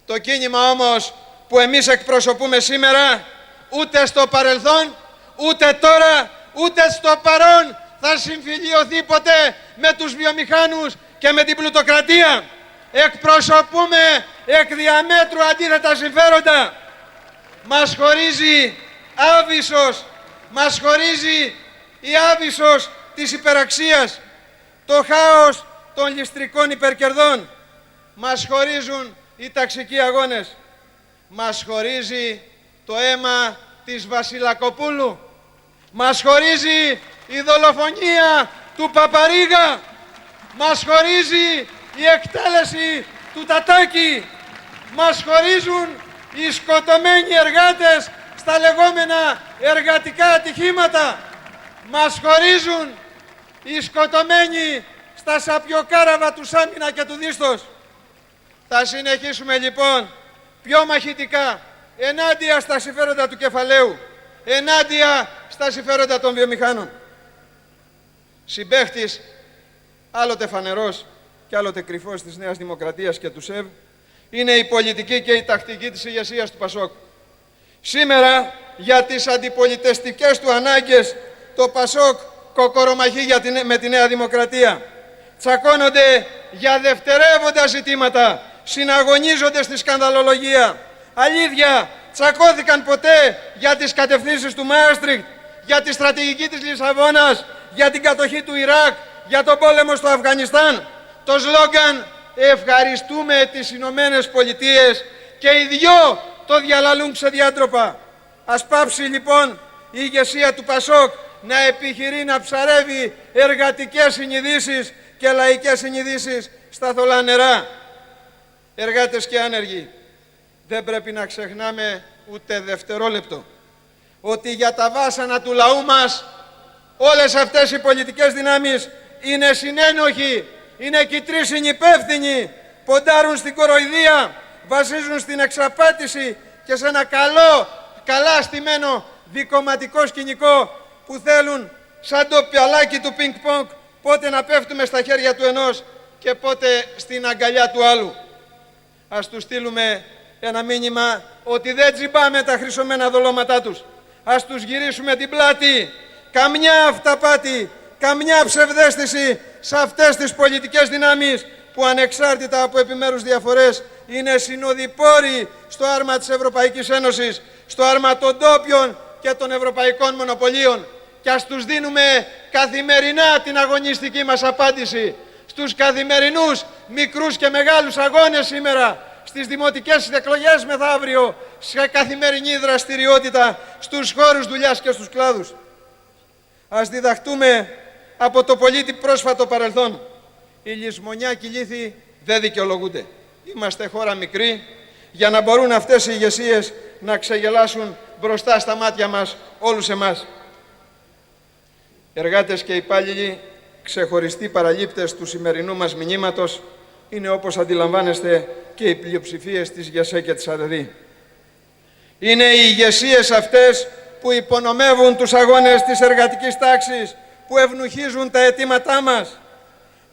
Το κίνημα όμως που εμείς εκπροσωπούμε σήμερα, ούτε στο παρελθόν, ούτε τώρα, ούτε στο παρόν θα συμφιλιωθεί ποτέ με τους βιομηχάνους και με την πλουτοκρατία. Εκπροσωπούμε εκ διαμέτρου αντίθετα συμφέροντα. Μας χωρίζει η άβυσσος της υπεραξίας, το χάος των ληστρικών υπερκερδών. Μας χωρίζουν οι ταξικοί αγώνες. Μας χωρίζει το αίμα της Βασιλακοπούλου. Μας χωρίζει η δολοφονία του Παπαρίγα. Μας χωρίζει η εκτέλεση του Τατάκη. Μας χωρίζουν οι σκοτωμένοι εργάτες στα λεγόμενα εργατικά ατυχήματα. Μας χωρίζουν οι σκοτωμένοι στα σαπιοκάραβα του Σάμινα και του Δίστος. Θα συνεχίσουμε λοιπόν πιο μαχητικά ενάντια στα συμφέροντα του κεφαλαίου, ενάντια στα συμφέροντα των βιομηχάνων. Συμπαίχτης, άλλοτε φανερός και άλλοτε κρυφός της Νέας Δημοκρατίας και του ΣΕΒ, είναι η πολιτική και η τακτική της ηγεσίας του ΠΑΣΟΚ. Σήμερα, για τις αντιπολιτευτικές του ανάγκες, το ΠΑΣΟΚ κοκορομαχεί με τη Νέα Δημοκρατία. Τσακώνονται για δευτερεύοντα ζητήματα, συναγωνίζονται στη σκανδαλολογία. Αλήθεια, τσακώθηκαν ποτέ για τις κατευθύνσεις του Μάστριχτ, για τη στρατηγική της Λισαβόνας, για την κατοχή του Ιράκ, για τον πόλεμο στο Αφγανιστάν? Το σλόγγαν «Ευχαριστούμε τις Ηνωμένες Πολιτείες» και οι δυο το διαλαλούν ξεδιάτροπα. Ας πάψει λοιπόν η ηγεσία του ΠΑΣΟΚ να επιχειρεί να ψαρεύει εργατικές συνειδήσεις και λαϊκές συνειδήσεις στα θολά νερά. Εργάτες και άνεργοι, δεν πρέπει να ξεχνάμε ούτε δευτερόλεπτο ότι για τα βάσανα του λαού μας όλες αυτές οι πολιτικές δυνάμεις είναι συνένοχοι, είναι και οι τρεις συνυπεύθυνοι, ποντάρουν στην κοροϊδία, βασίζουν στην εξαπάτηση και σε ένα καλά στημένο δικομματικό σκηνικό που θέλουν σαν το πιαλάκι του πινκ-πονγκ πότε να πέφτουμε στα χέρια του ενός και πότε στην αγκαλιά του άλλου. Ας τους στείλουμε ένα μήνυμα ότι δεν τζιμπάμε τα χρυσωμένα δολώματά τους. Ας τους γυρίσουμε την πλάτη. Καμιά αυταπάτη, καμιά ψευδαίσθηση σε αυτές τις πολιτικές δυνάμεις που ανεξάρτητα από επιμέρους διαφορές είναι συνοδοιπόροι στο άρμα της Ευρωπαϊκής Ένωσης, στο άρμα των ντόπιων και των ευρωπαϊκών μονοπωλίων. Και ας τους δίνουμε καθημερινά την αγωνιστική μας απάντηση στους καθημερινούς μικρούς και μεγάλους αγώνες σήμερα, στις δημοτικές εκλογές μεθαύριο, σε καθημερινή δραστηριότητα, στους χώρους δουλειάς και στους κλάδους. Ας διδαχτούμε από το πολύτιμο πρόσφατο παρελθόν. Η λησμονιά και η λύθη δεν δικαιολογούνται. Είμαστε χώρα μικρή για να μπορούν αυτές οι ηγεσίες να ξεγελάσουν μπροστά στα μάτια μας όλους εμάς. Εργάτες και υπάλληλοι, ξεχωριστοί παραλήπτες του σημερινού μας μηνύματος, είναι, όπως αντιλαμβάνεστε, και οι πλειοψηφίες της ΓΕΣΕ και της ΑΔΕΔΗ. Είναι οι ηγεσίες αυτές που υπονομεύουν τους αγώνες της εργατικής τάξης, που ευνουχίζουν τα αιτήματά μας,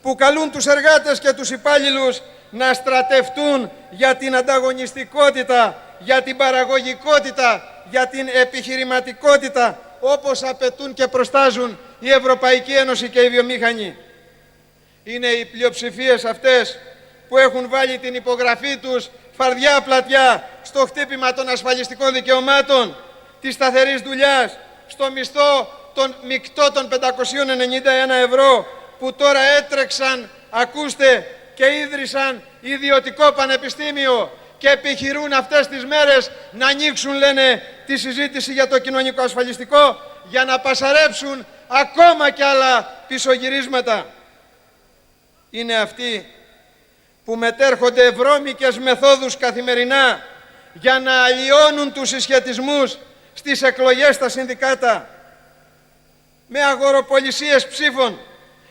που καλούν τους εργάτες και τους υπάλληλους να στρατευτούν για την ανταγωνιστικότητα, για την παραγωγικότητα, για την επιχειρηματικότητα, όπως απαιτούν και προστάζουν η Ευρωπαϊκή Ένωση και οι βιομήχανοι. Είναι οι πλειοψηφίες αυτές που έχουν βάλει την υπογραφή τους φαρδιά πλατιά στο χτύπημα των ασφαλιστικών δικαιωμάτων, της σταθερής δουλειάς, στο μισθό των μεικτό των 591 ευρώ, που τώρα έτρεξαν, ακούστε, και ίδρυσαν ιδιωτικό πανεπιστήμιο και επιχειρούν αυτές τις μέρες να ανοίξουν, λένε, τη συζήτηση για το κοινωνικό ασφαλιστικό, για να πασαρέψουν ακόμα κι άλλα πισωγυρίσματα. Είναι αυτοί που μετέρχονται βρώμικες μεθόδους καθημερινά για να αλλοιώνουν τους συσχετισμούς στις εκλογές στα συνδικάτα, με αγοροπολισίες ψήφων,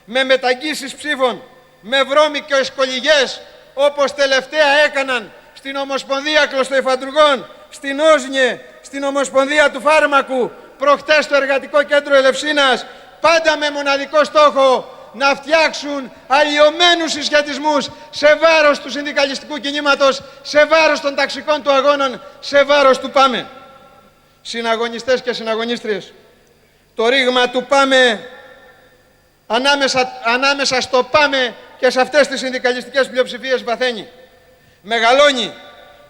με μεταγγίσεις ψήφων, με βρώμικες κολυγές, όπως τελευταία έκαναν στην Ομοσπονδία Κλωστοϊφαντουργών, στην Όσνιε, στην Ομοσπονδία του Φάρμακου, προχτές στο Εργατικό Κέντρο Ελευσίνας, πάντα με μοναδικό στόχο να φτιάξουν αλλοιωμένους συσχετισμούς σε βάρος του συνδικαλιστικού κινήματος, σε βάρος των ταξικών του αγώνων, σε βάρος του ΠΑΜΕ. Συναγωνιστές και συναγωνίστριες, το ρήγμα του ΠΑΜΕ, ανάμεσα στο ΠΑΜΕ και σε αυτές τις συνδικαλιστικές πλειοψηφίες βαθαίνει, μεγαλώνει,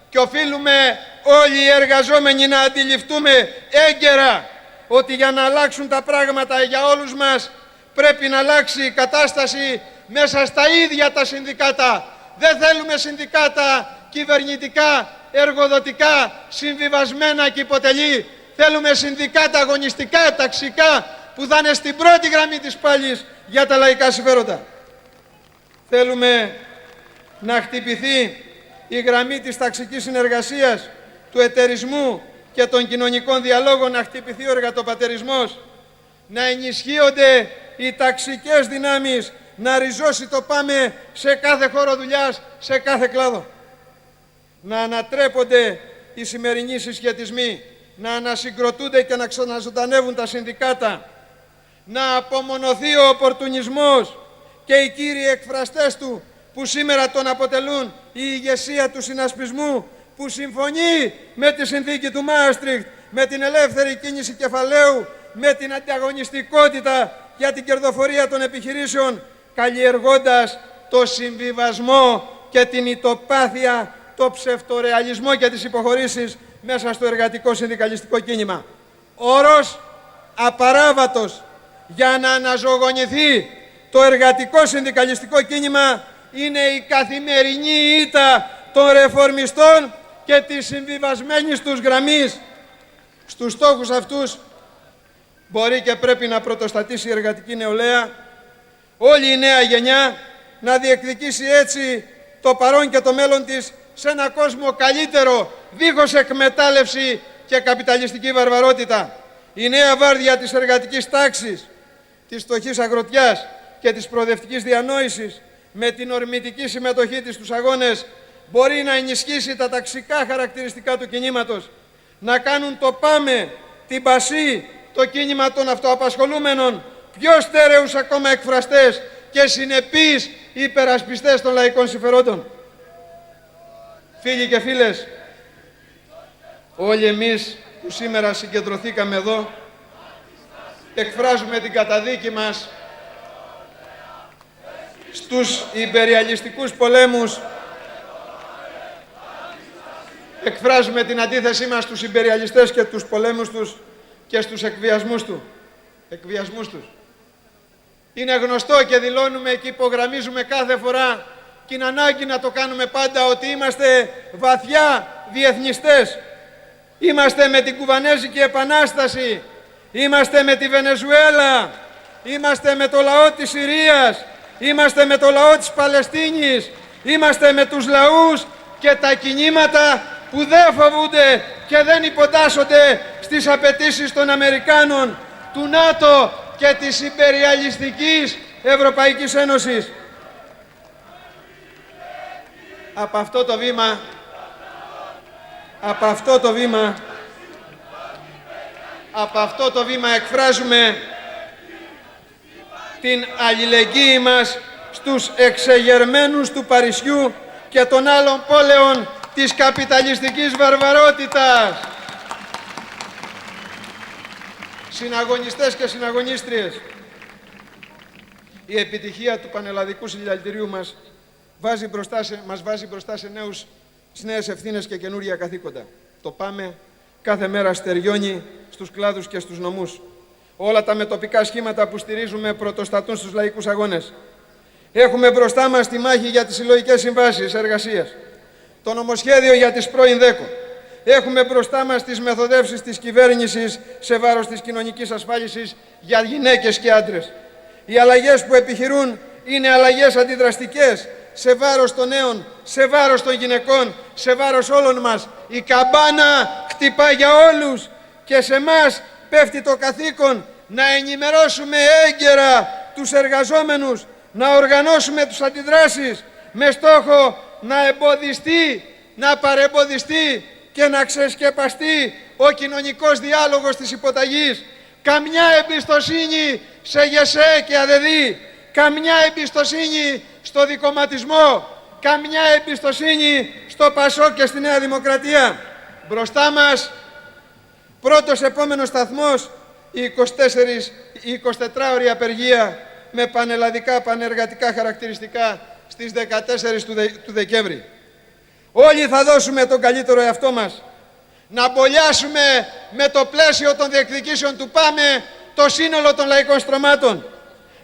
και οφείλουμε όλοι οι εργαζόμενοι να αντιληφθούμε έγκαιρα ότι για να αλλάξουν τα πράγματα για όλους μας πρέπει να αλλάξει η κατάσταση μέσα στα ίδια τα συνδικάτα. Δεν θέλουμε συνδικάτα κυβερνητικά, εργοδοτικά, συμβιβασμένα και υποτελή. Θέλουμε συνδικάτα αγωνιστικά, ταξικά, που θα είναι στην πρώτη γραμμή της πάλης για τα λαϊκά συμφέροντα. Θέλουμε να χτυπηθεί η γραμμή της ταξικής συνεργασίας, του εταιρισμού και των κοινωνικών διαλόγων, να χτυπηθεί ο εργατοπατερισμός, να ενισχύονται οι ταξικές δυνάμεις, να ριζώσει το ΠΑΜΕ σε κάθε χώρο δουλειάς, σε κάθε κλάδο. Να ανατρέπονται οι σημερινοί συσχετισμοί, να ανασυγκροτούνται και να ξαναζωντανεύουν τα συνδικάτα, να απομονωθεί ο οπορτουνισμός και οι κύριοι εκφραστές του, που σήμερα τον αποτελούν η ηγεσία του συνασπισμού, που συμφωνεί με τη συνθήκη του Μάστριχτ, με την ελεύθερη κίνηση κεφαλαίου, με την ανταγωνιστικότητα για την κερδοφορία των επιχειρήσεων, καλλιεργώντας το συμβιβασμό και την ητοπάθεια, το ψευτορεαλισμό και τις υποχωρήσεις μέσα στο εργατικό συνδικαλιστικό κίνημα. Όρος απαράβατος για να αναζωογονηθεί το εργατικό συνδικαλιστικό κίνημα είναι η καθημερινή ήττα των ρεφορμιστών και της συμβιβασμένης τους γραμμής. Στους στόχους αυτούς μπορεί και πρέπει να πρωτοστατήσει η εργατική νεολαία, όλη η νέα γενιά, να διεκδικήσει έτσι το παρόν και το μέλλον της σε ένα κόσμο καλύτερο, δίχως εκμετάλλευση και καπιταλιστική βαρβαρότητα. Η νέα βάρδια της εργατικής τάξης, της φτωχής αγροτιάς και της προοδευτικής διανόησης, με την ορμητική συμμετοχή της στους αγώνες, μπορεί να ενισχύσει τα ταξικά χαρακτηριστικά του κινήματος, να κάνουν το ΠΑΜΕ, την ΠΑΣΥ, το κίνημα των αυτοαπασχολούμενων, πιο στέρεους ακόμα εκφραστές και συνεπείς υπερασπιστές των λαϊκών συμφερόντων. Φίλοι και φίλες, όλοι εμείς που σήμερα συγκεντρωθήκαμε εδώ, εκφράζουμε την καταδίκη μας στους υπεριαλιστικούς πολέμους, εκφράζουμε την αντίθεσή μας στους υπεριαλιστές και τους πολέμους τους και στους εκβιασμούς τους. Είναι γνωστό και δηλώνουμε και υπογραμμίζουμε κάθε φορά, και είναι ανάγκη να το κάνουμε πάντα, ότι είμαστε βαθιά διεθνιστές. Είμαστε με την Κουβανέζικη Επανάσταση, είμαστε με τη Βενεζουέλα, Είμαστε με το λαό της Συρίας, είμαστε με το λαό της Παλαιστίνης, είμαστε με τους λαούς και τα κινήματα που δεν φοβούνται και δεν υποτάσσονται στις απαιτήσεις των Αμερικάνων, του ΝΑΤΟ και της υπεριαλιστικής Ευρωπαϊκής Ένωσης. Από αυτό το βήμα εκφράζουμε την αλληλεγγύη μας στους εξεγερμένους του Παρισιού και των άλλων πόλεων της καπιταλιστικής βαρβαρότητας. Συναγωνιστές και συναγωνίστριες, η επιτυχία του πανελλαδικού συλλαλητηρίου μας βάζει μπροστά σε νέες ευθύνες και καινούρια καθήκοντα. Το ΠΑΜΕ κάθε μέρα στεριώνει στους κλάδους και στους νομούς. Όλα τα μετοπικά σχήματα που στηρίζουμε πρωτοστατούν στους λαϊκούς αγώνες. Έχουμε μπροστά μας τη μάχη για τις συλλογικές συμβάσεις εργασίας, το νομοσχέδιο για τις πρώην ΔΕΚΟ. Έχουμε μπροστά μας τις μεθοδεύσεις της κυβέρνησης σε βάρος της κοινωνικής ασφάλισης για γυναίκες και άντρες. Οι αλλαγές που επιχειρούν είναι αλλαγές αντιδραστικές σε βάρος των νέων, σε βάρος των γυναικών, σε βάρος όλων μας. Η καμπάνα χτυπά για όλους και σε μας πέφτει το καθήκον να ενημερώσουμε έγκαιρα τους εργαζόμενους, να οργανώσουμε τους αντιδράσεις με στόχο να εμποδιστεί, να παρεμποδιστεί και να ξεσκεπαστεί ο κοινωνικός διάλογος της υποταγής. Καμιά εμπιστοσύνη σε ΓΕΣΕ και ΑΔΕΔΗ, καμιά εμπιστοσύνη στο δικομματισμό, καμιά εμπιστοσύνη στο ΠΑΣΟΚ και στη Νέα Δημοκρατία. Μπροστά μας, πρώτος επόμενος σταθμός, η 24ωρη απεργία με πανελλαδικά, πανεργατικά χαρακτηριστικά στις 14 του Δεκέμβρη. Όλοι θα δώσουμε τον καλύτερο εαυτό μας, να μπολιάσουμε με το πλαίσιο των διεκδικήσεων του ΠΑΜΕ το σύνολο των λαϊκών στρωμάτων,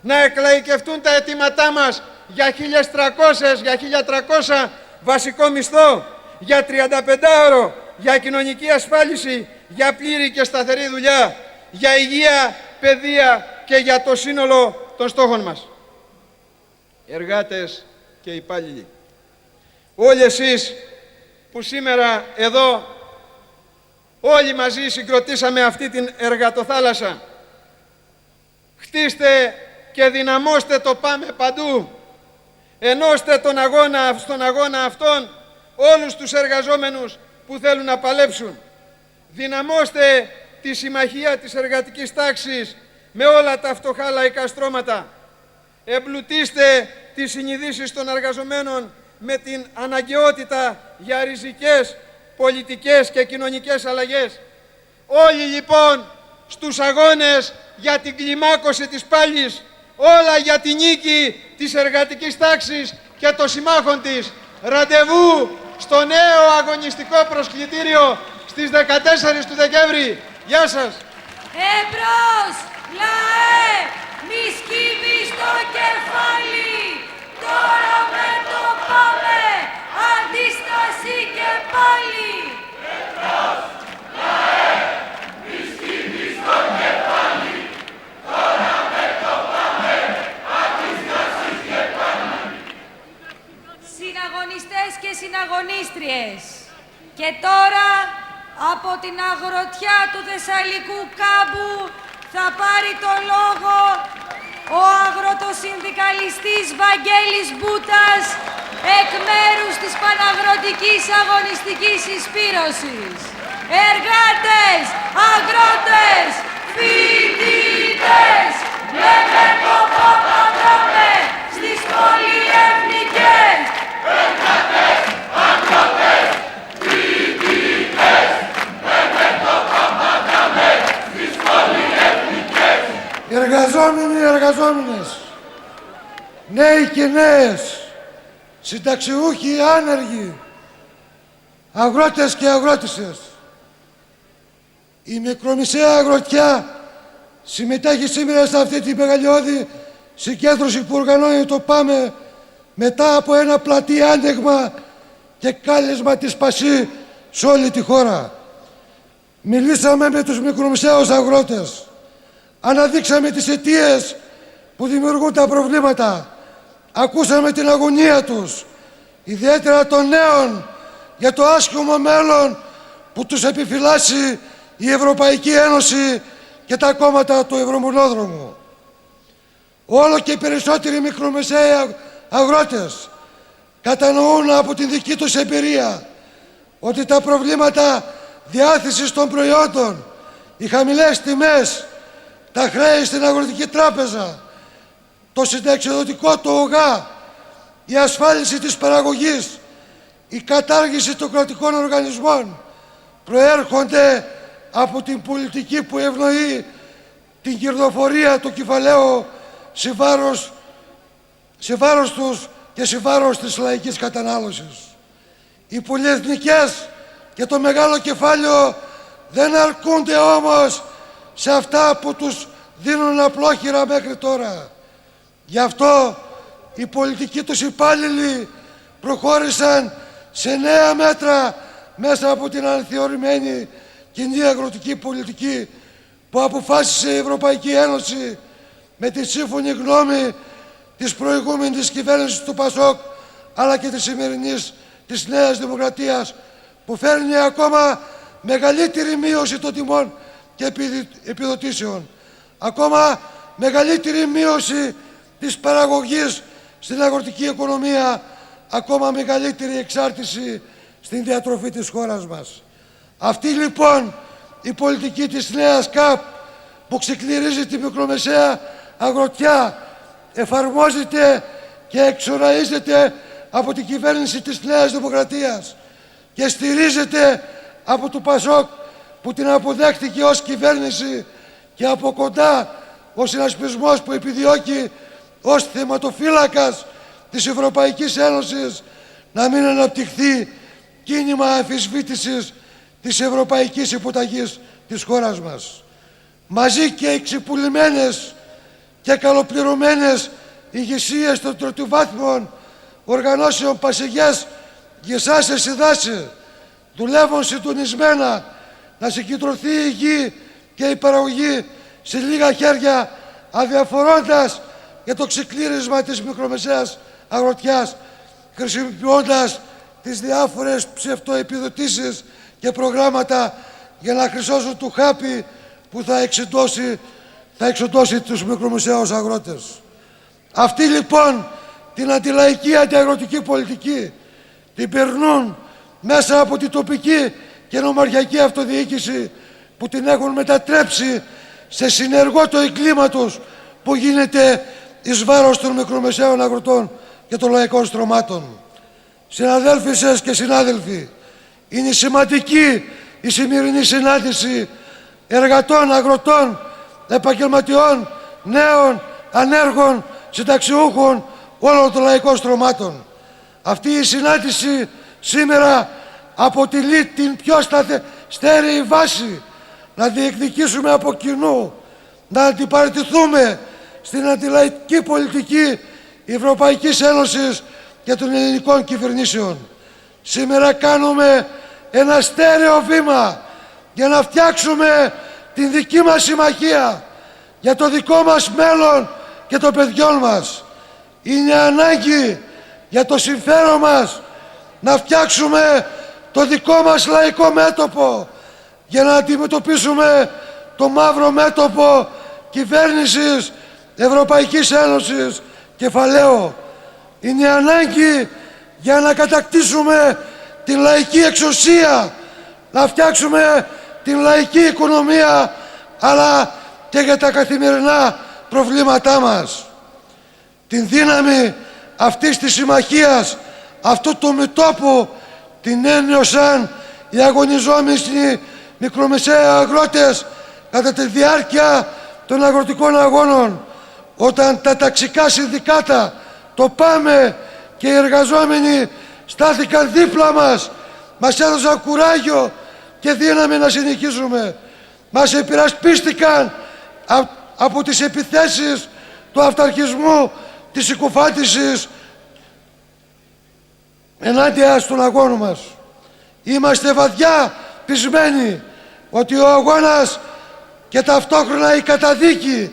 να εκλαϊκευτούν τα αιτήματά μας για 1.300, για 1.300 βασικό μισθό, για 35ωρο, για κοινωνική ασφάλιση, για πλήρη και σταθερή δουλειά, για υγεία, παιδεία και για το σύνολο των στόχων μας. Εργάτες και υπάλληλοι, όλοι εσείς που σήμερα εδώ όλοι μαζί συγκροτήσαμε αυτή την εργατοθάλασσα, χτίστε και δυναμώστε το ΠΑΜΕ παντού. Ενώστε στον αγώνα αυτόν όλους τους εργαζόμενους που θέλουν να παλέψουν. Δυναμώστε τη συμμαχία της εργατικής τάξης με όλα τα φτωχά λαϊκά στρώματα. Εμπλουτίστε τις συνειδήσεις των εργαζομένων με την αναγκαιότητα για ριζικές πολιτικές και κοινωνικές αλλαγές. Όλοι λοιπόν στους αγώνες για την κλιμάκωση της πάλης, όλα για την νίκη της εργατικής τάξης και των συμμάχων της. Ραντεβού στο νέο αγωνιστικό προσκλητήριο στις 14 του Δεκέμβρη. Γεια σας! Εμπρός, λαέ, μη σκύβεις το κεφάλι, τώρα με το ΠΑΜΕ, αντίσταση και πάλι. Εμπρός, λαέ, μη σκύβεις το κεφάλι, τώρα με το ΠΑΜΕ, αντίσταση και πάλι. Συναγωνιστές και συναγωνίστριες, και τώρα από την αγροτιά του Θεσσαλικού κάμπου θα πάρει το λόγο ο αγροτοσυνδικαλιστής Βαγγέλης Μπούτας εκ μέρους της Παναγροτικής Αγωνιστικής Συσπήρωσης. Εργάτες, αγρότες, φοιτητές, λέμε το παπαδρόμε στις πολυεθνικές. Εργάτες, αγρότες, φοιτητές, λέμε το παπαδρόμε στις πολυεθνικές. Εργαζόμενοι, εργαζόμενες, νέοι και νέες, συνταξιούχοι, άνεργοι, αγρότες και αγρότισσες. Η μικρομεσαία αγροτιά συμμετέχει σήμερα σε αυτή την μεγαλειώδη συγκέντρωση που οργανώνει το ΠΑΜΕ μετά από ένα πλατή άνοιγμα και κάλεσμα της Πασί σε όλη τη χώρα. Μιλήσαμε με τους μικρομεσαίους αγρότες. Αναδείξαμε τις αιτίες που δημιουργούν τα προβλήματα. Ακούσαμε την αγωνία τους, ιδιαίτερα των νέων, για το άσχημο μέλλον που τους επιφυλάσσει η Ευρωπαϊκή Ένωση και τα κόμματα του Ευρωμονόδρομου. Όλο και περισσότεροι μικρομεσαίοι αγρότες κατανοούν από την δική τους εμπειρία ότι τα προβλήματα διάθεσης των προϊόντων, οι χαμηλές τιμές, τα χρέη στην Αγροτική Τράπεζα, το συνταξιοδοτικό του ΟΓΑ, η ασφάλιση της παραγωγής, η κατάργηση των κρατικών οργανισμών προέρχονται από την πολιτική που ευνοεί την κερδοφορία του κεφαλαίου σε βάρος τους και σε βάρος της λαϊκής κατανάλωσης. Οι πολυεθνικές και το μεγάλο κεφάλαιο δεν αρκούνται όμως σε αυτά που τους δίνουν απλόχερα μέχρι τώρα. Γι' αυτό οι πολιτικοί τους υπάλληλοι προχώρησαν σε νέα μέτρα μέσα από την αναθεωρημένη κοινή αγροτική πολιτική που αποφάσισε η Ευρωπαϊκή Ένωση με τη σύμφωνη γνώμη της προηγούμενης κυβέρνησης του ΠΑΣΟΚ αλλά και της σημερινής της Νέας Δημοκρατίας, που φέρνει ακόμα μεγαλύτερη μείωση των τιμών και επιδοτήσεων, ακόμα μεγαλύτερη μείωση της παραγωγής στην αγροτική οικονομία, ακόμα μεγαλύτερη εξάρτηση στην διατροφή της χώρας μας. Αυτή λοιπόν η πολιτική της νέας ΚΑΠ που ξεκληρίζει τη μικρομεσαία αγροτιά εφαρμόζεται και εξοραίζεται από την κυβέρνηση της Νέας Δημοκρατίας και στηρίζεται από το ΠΑΣΟΚ που την αποδέχτηκε ως κυβέρνηση και από κοντά ο συνασπισμός που επιδιώκει ως θεματοφύλακας της Ευρωπαϊκής Ένωσης να μην αναπτυχθεί κίνημα αμφισβήτησης της ευρωπαϊκής υποταγής της χώρας μας. Μαζί και εξυπουλημένες και καλοπληρωμένες ηγεσίες των τριτοβάθμιων οργανώσεων Πασηγιάς Γεσάσε Σιδάσε δουλεύουν συντονισμένα να συγκεντρωθεί η γη και η παραγωγή σε λίγα χέρια, αδιαφορώντας για το ξεκλήρισμα της μικρομεσαίας αγροτιάς, χρησιμοποιώντας τις διάφορες ψευτοεπιδοτήσεις και προγράμματα για να χρυσώσουν του χάπι που θα εξοντώσει τους μικρομεσαίους αγρότες. Αυτή λοιπόν την αντιλαϊκή αντιαγροτική πολιτική την περνούν μέσα από την τοπική και νομαρχιακή αυτοδιοίκηση που την έχουν μετατρέψει σε συνεργό του εγκλήματος που γίνεται εις βάρος των μικρομεσαίων αγροτών και των λαϊκών στρωμάτων. Συναδέλφισες και συνάδελφοι, είναι σημαντική η σημερινή συνάντηση εργατών, αγροτών, επαγγελματιών, νέων, ανέργων, συνταξιούχων, όλων των λαϊκών στρωμάτων. Αυτή η συνάντηση σήμερα αποτελεί την πιο στέρεη βάση να διεκδικήσουμε από κοινού, να αντιπαρατηθούμε στην αντιλαϊκή πολιτική Ευρωπαϊκής Ένωσης και των ελληνικών κυβερνήσεων. Σήμερα κάνουμε ένα στέρεο βήμα για να φτιάξουμε την δική μας συμμαχία για το δικό μας μέλλον και των παιδιών μας. Είναι ανάγκη για το συμφέρον μας να φτιάξουμε το δικό μας λαϊκό μέτωπο για να αντιμετωπίσουμε το μαύρο μέτωπο κυβέρνησης Ευρωπαϊκής Ένωσης κεφαλαίου. Είναι ανάγκη για να κατακτήσουμε την λαϊκή εξουσία, να φτιάξουμε την λαϊκή οικονομία, αλλά και για τα καθημερινά προβλήματά μας. Την δύναμη αυτής της συμμαχίας, αυτού του μετώπου, την ένιωσαν οι αγωνιζόμενοι μικρομεσαίοι αγρότες κατά τη διάρκεια των αγροτικών αγώνων, όταν τα ταξικά συνδικάτα, το ΠΑΜΕ και οι εργαζόμενοι στάθηκαν δίπλα μας έδωσαν κουράγιο και δύναμη να συνεχίσουμε. Μας υπερασπίστηκαν από τις επιθέσεις του αυταρχισμού, της συκοφάντησης ενάντια στον αγώνα μας. Είμαστε βαθιά πεισμένοι ότι ο αγώνας και ταυτόχρονα η καταδίκη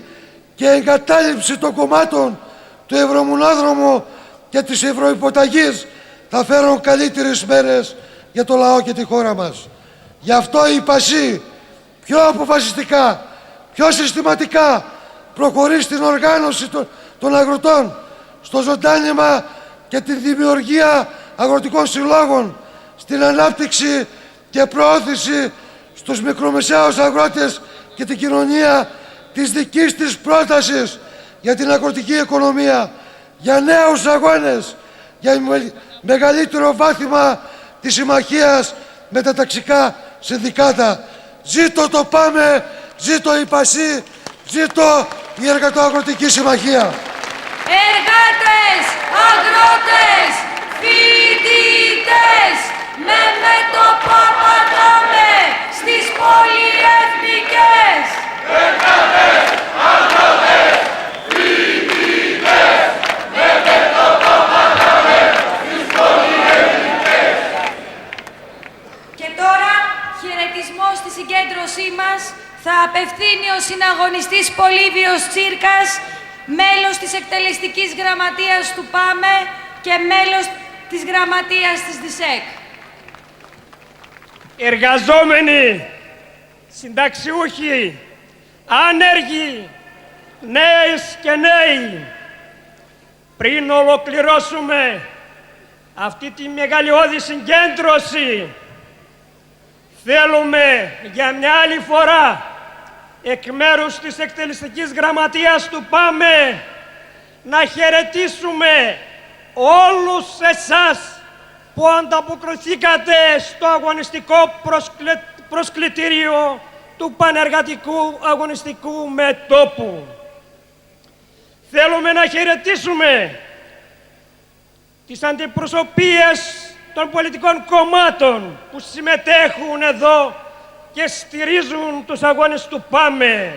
και εγκατάλειψη των κομμάτων του Ευρωμονάδρομου και της Ευρωυποταγής θα φέρουν καλύτερες μέρες για το λαό και τη χώρα μας. Γι' αυτό η ΠΑΣΗ πιο αποφασιστικά, πιο συστηματικά προχωρεί στην οργάνωση των αγροτών, στο ζωντάνιμα και τη δημιουργία αγροτικών συλλόγων, στην ανάπτυξη και προώθηση στους μικρομεσαίους αγρότες και την κοινωνία της δικής της πρότασης για την αγροτική οικονομία, για νέους αγώνες, για μεγαλύτερο βάθημα της συμμαχίας με τα ταξικά συνδικάτα. Ζήτω το ΠΑΜΕ, ζήτω η ΠΑΣΗ, ζήτω η Εργατοαγροτική Συμμαχία. Εργάτες, αγρότες, φοιτητές, με μέτωπο πατάμε στις πολυεθνικές. Εργάτες, αγρότες, φοιτητές, με μέτωπο πατάμε στις πολυεθνικές. Και τώρα χαιρετισμό στη συγκέντρωσή μας θα απευθύνει ο συναγωνιστής Πολύβιος Τσίρκας, μέλος της εκτελεστικής γραμματείας του ΠΑΜΕ και μέλος της γραμματείας της ΔΙΣΕΚ. Εργαζόμενοι, συνταξιούχοι, άνεργοι, νέες και νέοι, πριν ολοκληρώσουμε αυτή τη μεγαλειώδη συγκέντρωση, θέλουμε για μια άλλη φορά εκ μέρους της εκτελεστικής γραμματείας του ΠΑΜΕ να χαιρετήσουμε όλους εσάς που ανταποκριθήκατε στο αγωνιστικό προσκλητήριο του Πανεργατικού Αγωνιστικού Μετώπου. Θέλουμε να χαιρετήσουμε τις αντιπροσωπείες των πολιτικών κομμάτων που συμμετέχουν εδώ και στηρίζουν τους αγώνες του ΠΑΜΕ.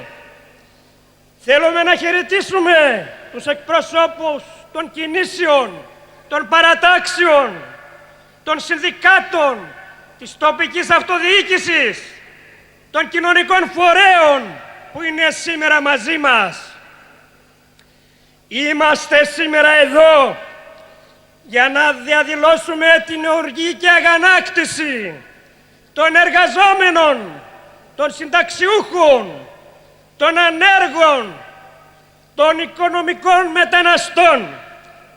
Θέλουμε να χαιρετήσουμε τους εκπροσώπους των κινήσεων, των παρατάξεων, των συνδικάτων, της τοπικής αυτοδιοίκησης, των κοινωνικών φορέων που είναι σήμερα μαζί μας. Είμαστε σήμερα εδώ για να διαδηλώσουμε την οργή και αγανάκτηση των εργαζόμενων, των συνταξιούχων, των ανέργων, των οικονομικών μεταναστών,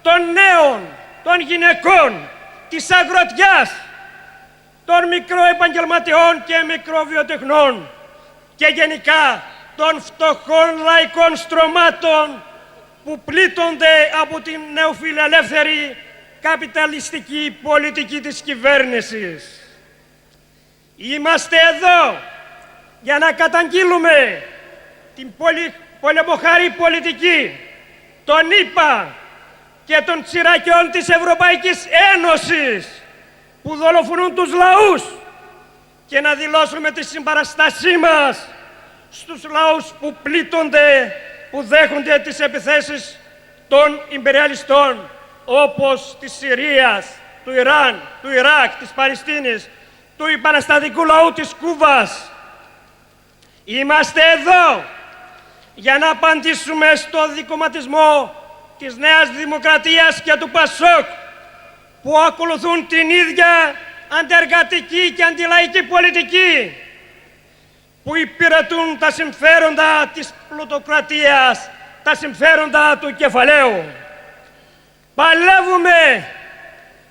των νέων, των γυναικών, της αγροτιάς, των μικροεπαγγελματιών και μικροβιοτεχνών και γενικά των φτωχών λαϊκών στρωμάτων που πλήττονται από την νεοφιλελεύθερη καπιταλιστική πολιτική της κυβέρνησης. Είμαστε εδώ για να καταγγείλουμε την πολεμοχαρή πολιτική των ΗΠΑ και των τσιρακιών της Ευρωπαϊκής Ένωσης που δολοφονούν τους λαούς και να δηλώσουμε τη συμπαραστάσή μας στους λαούς που πλήττονται, που δέχονται τις επιθέσεις των ιμπεριαλιστών όπως της Συρίας, του Ιράν, του Ιράκ, της Παλαιστίνης, του επαναστατικού λαού της Κούβας. Είμαστε εδώ για να απαντήσουμε στο δικομματισμό της Νέας Δημοκρατίας και του ΠΑΣΟΚ που ακολουθούν την ίδια αντεργατική και αντιλαϊκή πολιτική που υπηρετούν τα συμφέροντα της πλουτοκρατίας, τα συμφέροντα του κεφαλαίου. Παλεύουμε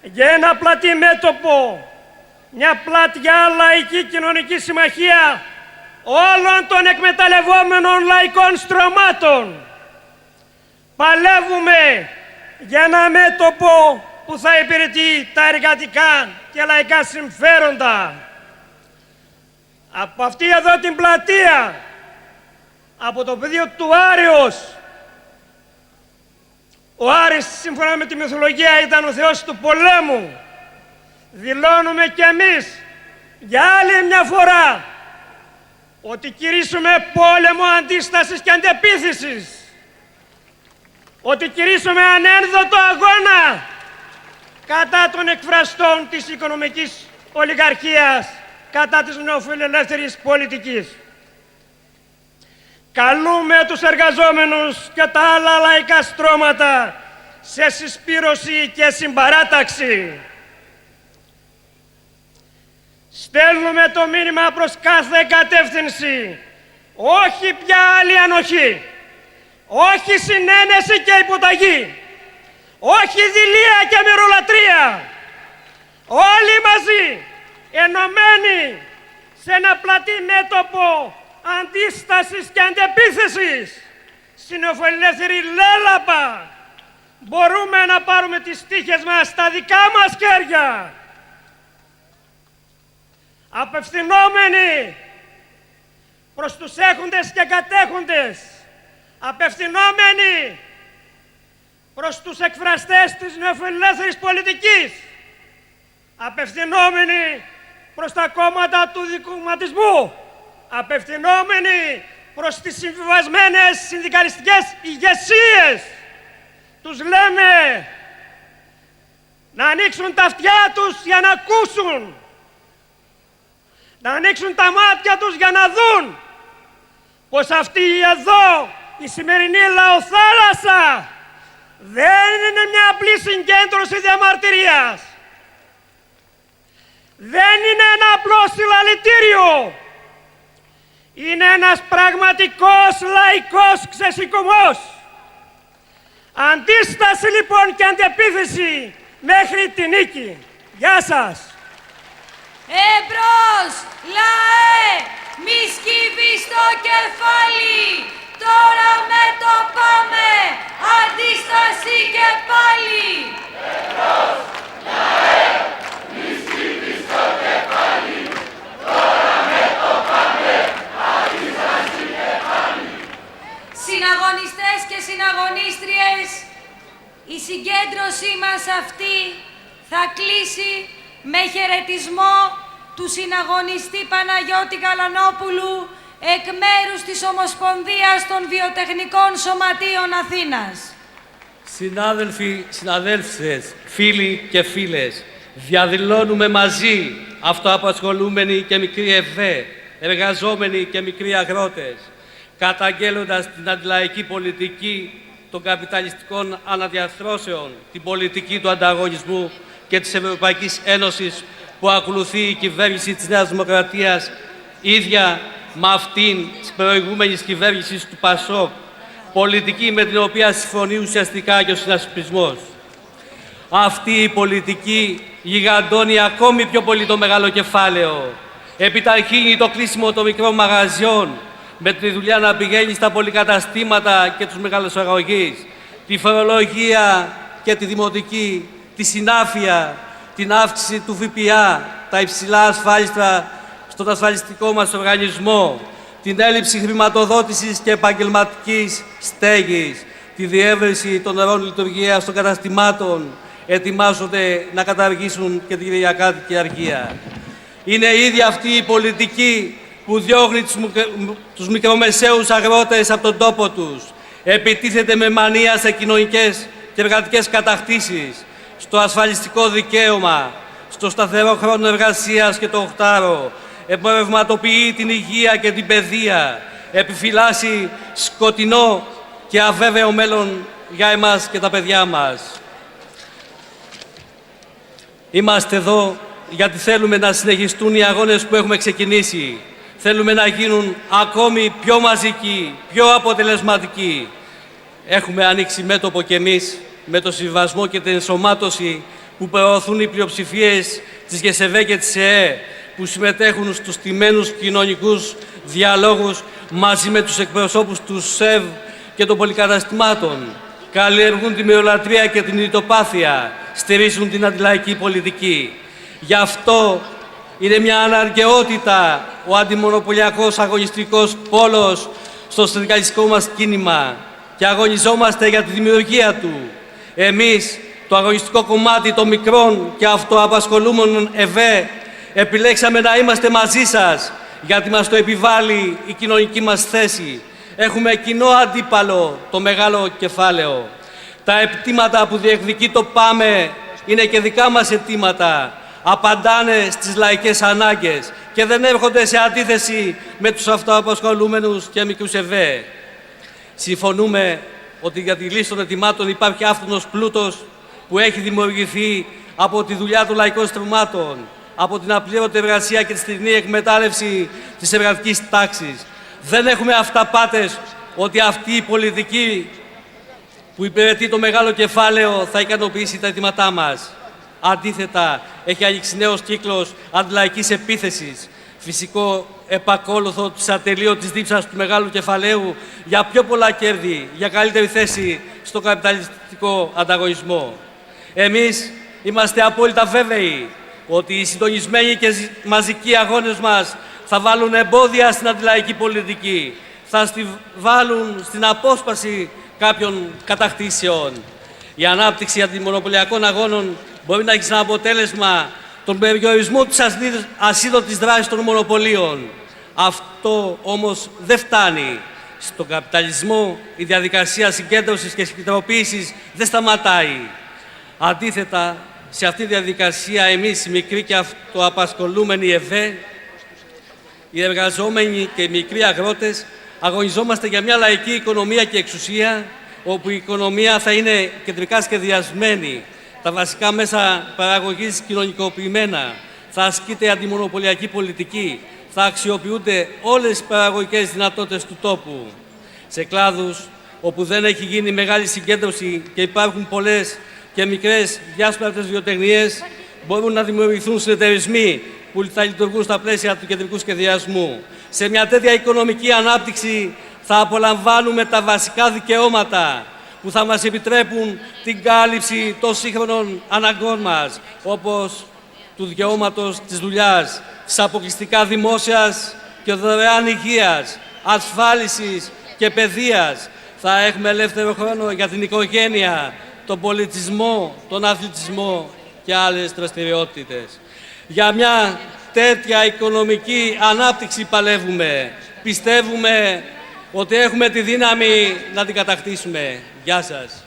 για ένα πλατή μέτωπο, μια πλατιά λαϊκή κοινωνική συμμαχία όλων των εκμεταλλευόμενων λαϊκών στρωμάτων. Παλεύουμε για ένα μέτωπο που θα υπηρετεί τα εργατικά και λαϊκά συμφέροντα. Από αυτή εδώ την πλατεία, από το πεδίο του Άριος, ο Άρης σύμφωνα με τη μυθολογία ήταν ο θεός του πολέμου, δηλώνουμε κι εμείς για άλλη μια φορά ότι κηρύσουμε πόλεμο αντίστασης και αντεπίθεσης, ότι κηρύσουμε ανένδοτο αγώνα κατά των εκφραστών της οικονομικής ολιγαρχίας, κατά της νεοφιλελεύθερης πολιτικής. καλούμε τους εργαζόμενους και τα άλλα λαϊκά στρώματα σε συσπήρωση και συμπαράταξη. Στέλνουμε το μήνυμα προς κάθε κατεύθυνση. Όχι πια άλλη ανοχή. Όχι συνένεση και υποταγή. Όχι δειλία και μυρολατρεία. Όλοι μαζί, ενωμένοι σε ένα πλατή μέτωπο αντίστασης και αντεπίθεσης, συνοφελεύθερη λέλαπα, μπορούμε να πάρουμε τις τύχες μας στα δικά μας χέρια. Απευθυνόμενοι προς τους έχοντες και κατέχοντες, απευθυνόμενοι προς τους εκφραστές της νεοφιλελεύθερης πολιτικής, απευθυνόμενοι προς τα κόμματα του δικοματισμού, απευθυνόμενοι προς τις συμβιβασμένες συνδικαλιστικές ηγεσίες, τους λέμε να ανοίξουν τα αυτιά τους για να ακούσουν, να ανοίξουν τα μάτια τους για να δουν πως αυτή εδώ η σημερινή λαοθάλασσα δεν είναι μια απλή συγκέντρωση διαμαρτυρίας. Δεν είναι ένα απλό συλλαλητήριο. Είναι ένας πραγματικός λαϊκός ξεσηκωμός. Αντίσταση λοιπόν και αντεπίθεση μέχρι τη νίκη. Γεια σας. Εμπρός, λαέ, μη σκύβεις το κεφάλι. Τώρα με το πάμε, αντίσταση και πάλι. Εμπρός, λαέ, μη σκύβεις το κεφάλι. Τώρα με το πάμε, αντίσταση και πάλι. Συναγωνιστές και συναγωνίστριες, η συγκέντρωσή μας αυτή θα κλείσει με χαιρετισμό του συναγωνιστή Παναγιώτη Γαλανόπουλου εκ μέρους της Ομοσπονδίας των Βιοτεχνικών Σωματείων Αθήνας. Συνάδελφοι, συναδέλφες, φίλοι και φίλες, διαδηλώνουμε μαζί, αυτοαπασχολούμενοι και μικροί ΕΒΕ, εργαζόμενοι και μικροί αγρότες, καταγγέλλοντας την αντιλαϊκή πολιτική των καπιταλιστικών αναδιαρθρώσεων, την πολιτική του ανταγωνισμού και της Ευρωπαϊκής Ένωσης που ακολουθεί η κυβέρνηση της Νέας Δημοκρατίας, ίδια με αυτήν της προηγούμενης κυβέρνησης του ΠΑΣΟΚ, πολιτική με την οποία συμφωνεί ουσιαστικά και ο συνασπισμός. Αυτή η πολιτική γιγαντώνει ακόμη πιο πολύ το μεγάλο κεφάλαιο, επιταχύνει το κλείσιμο των μικρών μαγαζιών, με τη δουλειά να πηγαίνει στα πολυκαταστήματα και τους μεγαλοσαγωγείς, τη φορολογία και τη δημοτική, τη συνάφεια, την αύξηση του ΦΠΑ, τα υψηλά ασφάλιστρα στον ασφαλιστικό μας οργανισμό, την έλλειψη χρηματοδότησης και επαγγελματικής στέγης, τη διεύρυνση των ωρών λειτουργίας των καταστημάτων, ετοιμάζονται να καταργήσουν και την κυριακάτικη αργία. Είναι ήδη αυτή η πολιτική που διώχνει τους μικρομεσαίους αγρότες από τον τόπο τους, επιτίθεται με μανία σε κοινωνικές και εργατικές κατακτήσεις, στο ασφαλιστικό δικαίωμα, στο σταθερό χρόνο εργασίας και το οχτάρο, εμπορευματοποιεί την υγεία και την παιδεία, επιφυλάσσει σκοτεινό και αβέβαιο μέλλον για εμάς και τα παιδιά μας. Είμαστε εδώ γιατί θέλουμε να συνεχιστούν οι αγώνες που έχουμε ξεκινήσει. Θέλουμε να γίνουν ακόμη πιο μαζικοί, πιο αποτελεσματικοί. Έχουμε ανοίξει μέτωπο κι εμείς με το συμβασμό και την ενσωμάτωση που προωθούν οι πλειοψηφίες της ΓΕΣΕΒΕ και της ΕΕ, που συμμετέχουν στους τιμένους κοινωνικούς διαλόγους μαζί με τους εκπροσώπους του ΣΕΒ και των πολυκαταστημάτων. Καλλιεργούν τη μοιρολατρεία και την ειδοπάθεια, στηρίζουν την αντιλαϊκή πολιτική. Γι' αυτό είναι μια αναγκαιότητα ο αντιμονοπολιακός αγωνιστικός πόλος στο συνδικαλιστικό μας κίνημα και αγωνιζόμαστε για τη δημιουργία του. Εμείς, το αγωνιστικό κομμάτι των μικρών και αυτοαπασχολούμενων ΕΒΕ, επιλέξαμε να είμαστε μαζί σας, γιατί μας το επιβάλλει η κοινωνική μας θέση. Έχουμε κοινό αντίπαλο, το μεγάλο κεφάλαιο. Τα αιτήματα που διεκδικεί το ΠΑΜΕ είναι και δικά μας αιτήματα. απαντάνε στις λαϊκές ανάγκες και δεν έρχονται σε αντίθεση με τους αυτοαπασχολούμενους και μικρούς ΕΒΕ. Συμφωνούμε ότι για τη λύση των αιτημάτων υπάρχει άφθονος πλούτος που έχει δημιουργηθεί από τη δουλειά των λαϊκών στρωμάτων, από την απλήρωτη εργασία και τη στενή εκμετάλλευση της εργατικής τάξης. Δεν έχουμε αυταπάτες ότι αυτή η πολιτική που υπηρετεί το μεγάλο κεφάλαιο θα ικανοποιήσει τα αιτήματά μας. Αντίθετα, έχει ανοίξει νέος κύκλος αντιλαϊκής επίθεσης, φυσικό επακόλουθο της ατελείωτης δίψας του μεγάλου κεφαλαίου για πιο πολλά κέρδη, για καλύτερη θέση στο καπιταλιστικό ανταγωνισμό. Εμείς είμαστε απόλυτα βέβαιοι ότι οι συντονισμένοι και μαζικοί αγώνες μας θα βάλουν εμπόδια στην αντιλαϊκή πολιτική, θα βάλουν στην απόσπαση κάποιων κατακτήσεων. Η ανάπτυξη αντιμονοπολιακών αγώνων μπορεί να έχει σαν αποτέλεσμα τον περιορισμό της ασίδωτης δράσης των μονοπωλίων. Αυτό όμως δεν φτάνει. Στον καπιταλισμό η διαδικασία συγκέντρωσης και συγκεντροποίησης δεν σταματάει. Αντίθετα, σε αυτή τη διαδικασία εμείς οι μικροί και αυτοαπασχολούμενοι ΕΒΕ, οι εργαζόμενοι και οι μικροί αγρότες, αγωνιζόμαστε για μια λαϊκή οικονομία και εξουσία, όπου η οικονομία θα είναι κεντρικά σχεδιασμένη, τα βασικά μέσα παραγωγής κοινωνικοποιημένα, θα ασκείται αντιμονοπολιακή πολιτική, θα αξιοποιούνται όλες οι παραγωγικές δυνατότητες του τόπου. Σε κλάδους όπου δεν έχει γίνει μεγάλη συγκέντρωση και υπάρχουν πολλές και μικρές διάσπαρτες βιοτεχνίες, μπορούν να δημιουργηθούν συνεταιρισμοί που θα λειτουργούν στα πλαίσια του κεντρικού σχεδιασμού. Σε μια τέτοια οικονομική ανάπτυξη θα απολαμβάνουμε τα βασικά δικαιώματα που θα μας επιτρέπουν την κάλυψη των σύγχρονων αναγκών μας, όπως του δικαιώματος της δουλειάς, της αποκλειστικά δημόσιας και δωρεάν υγείας, ασφάλισης και παιδείας. Θα έχουμε ελεύθερο χρόνο για την οικογένεια, τον πολιτισμό, τον αθλητισμό και άλλες δραστηριότητες. Για μια τέτοια οικονομική ανάπτυξη παλεύουμε. Πιστεύουμε ότι έχουμε τη δύναμη να την κατακτήσουμε. Γεια σας.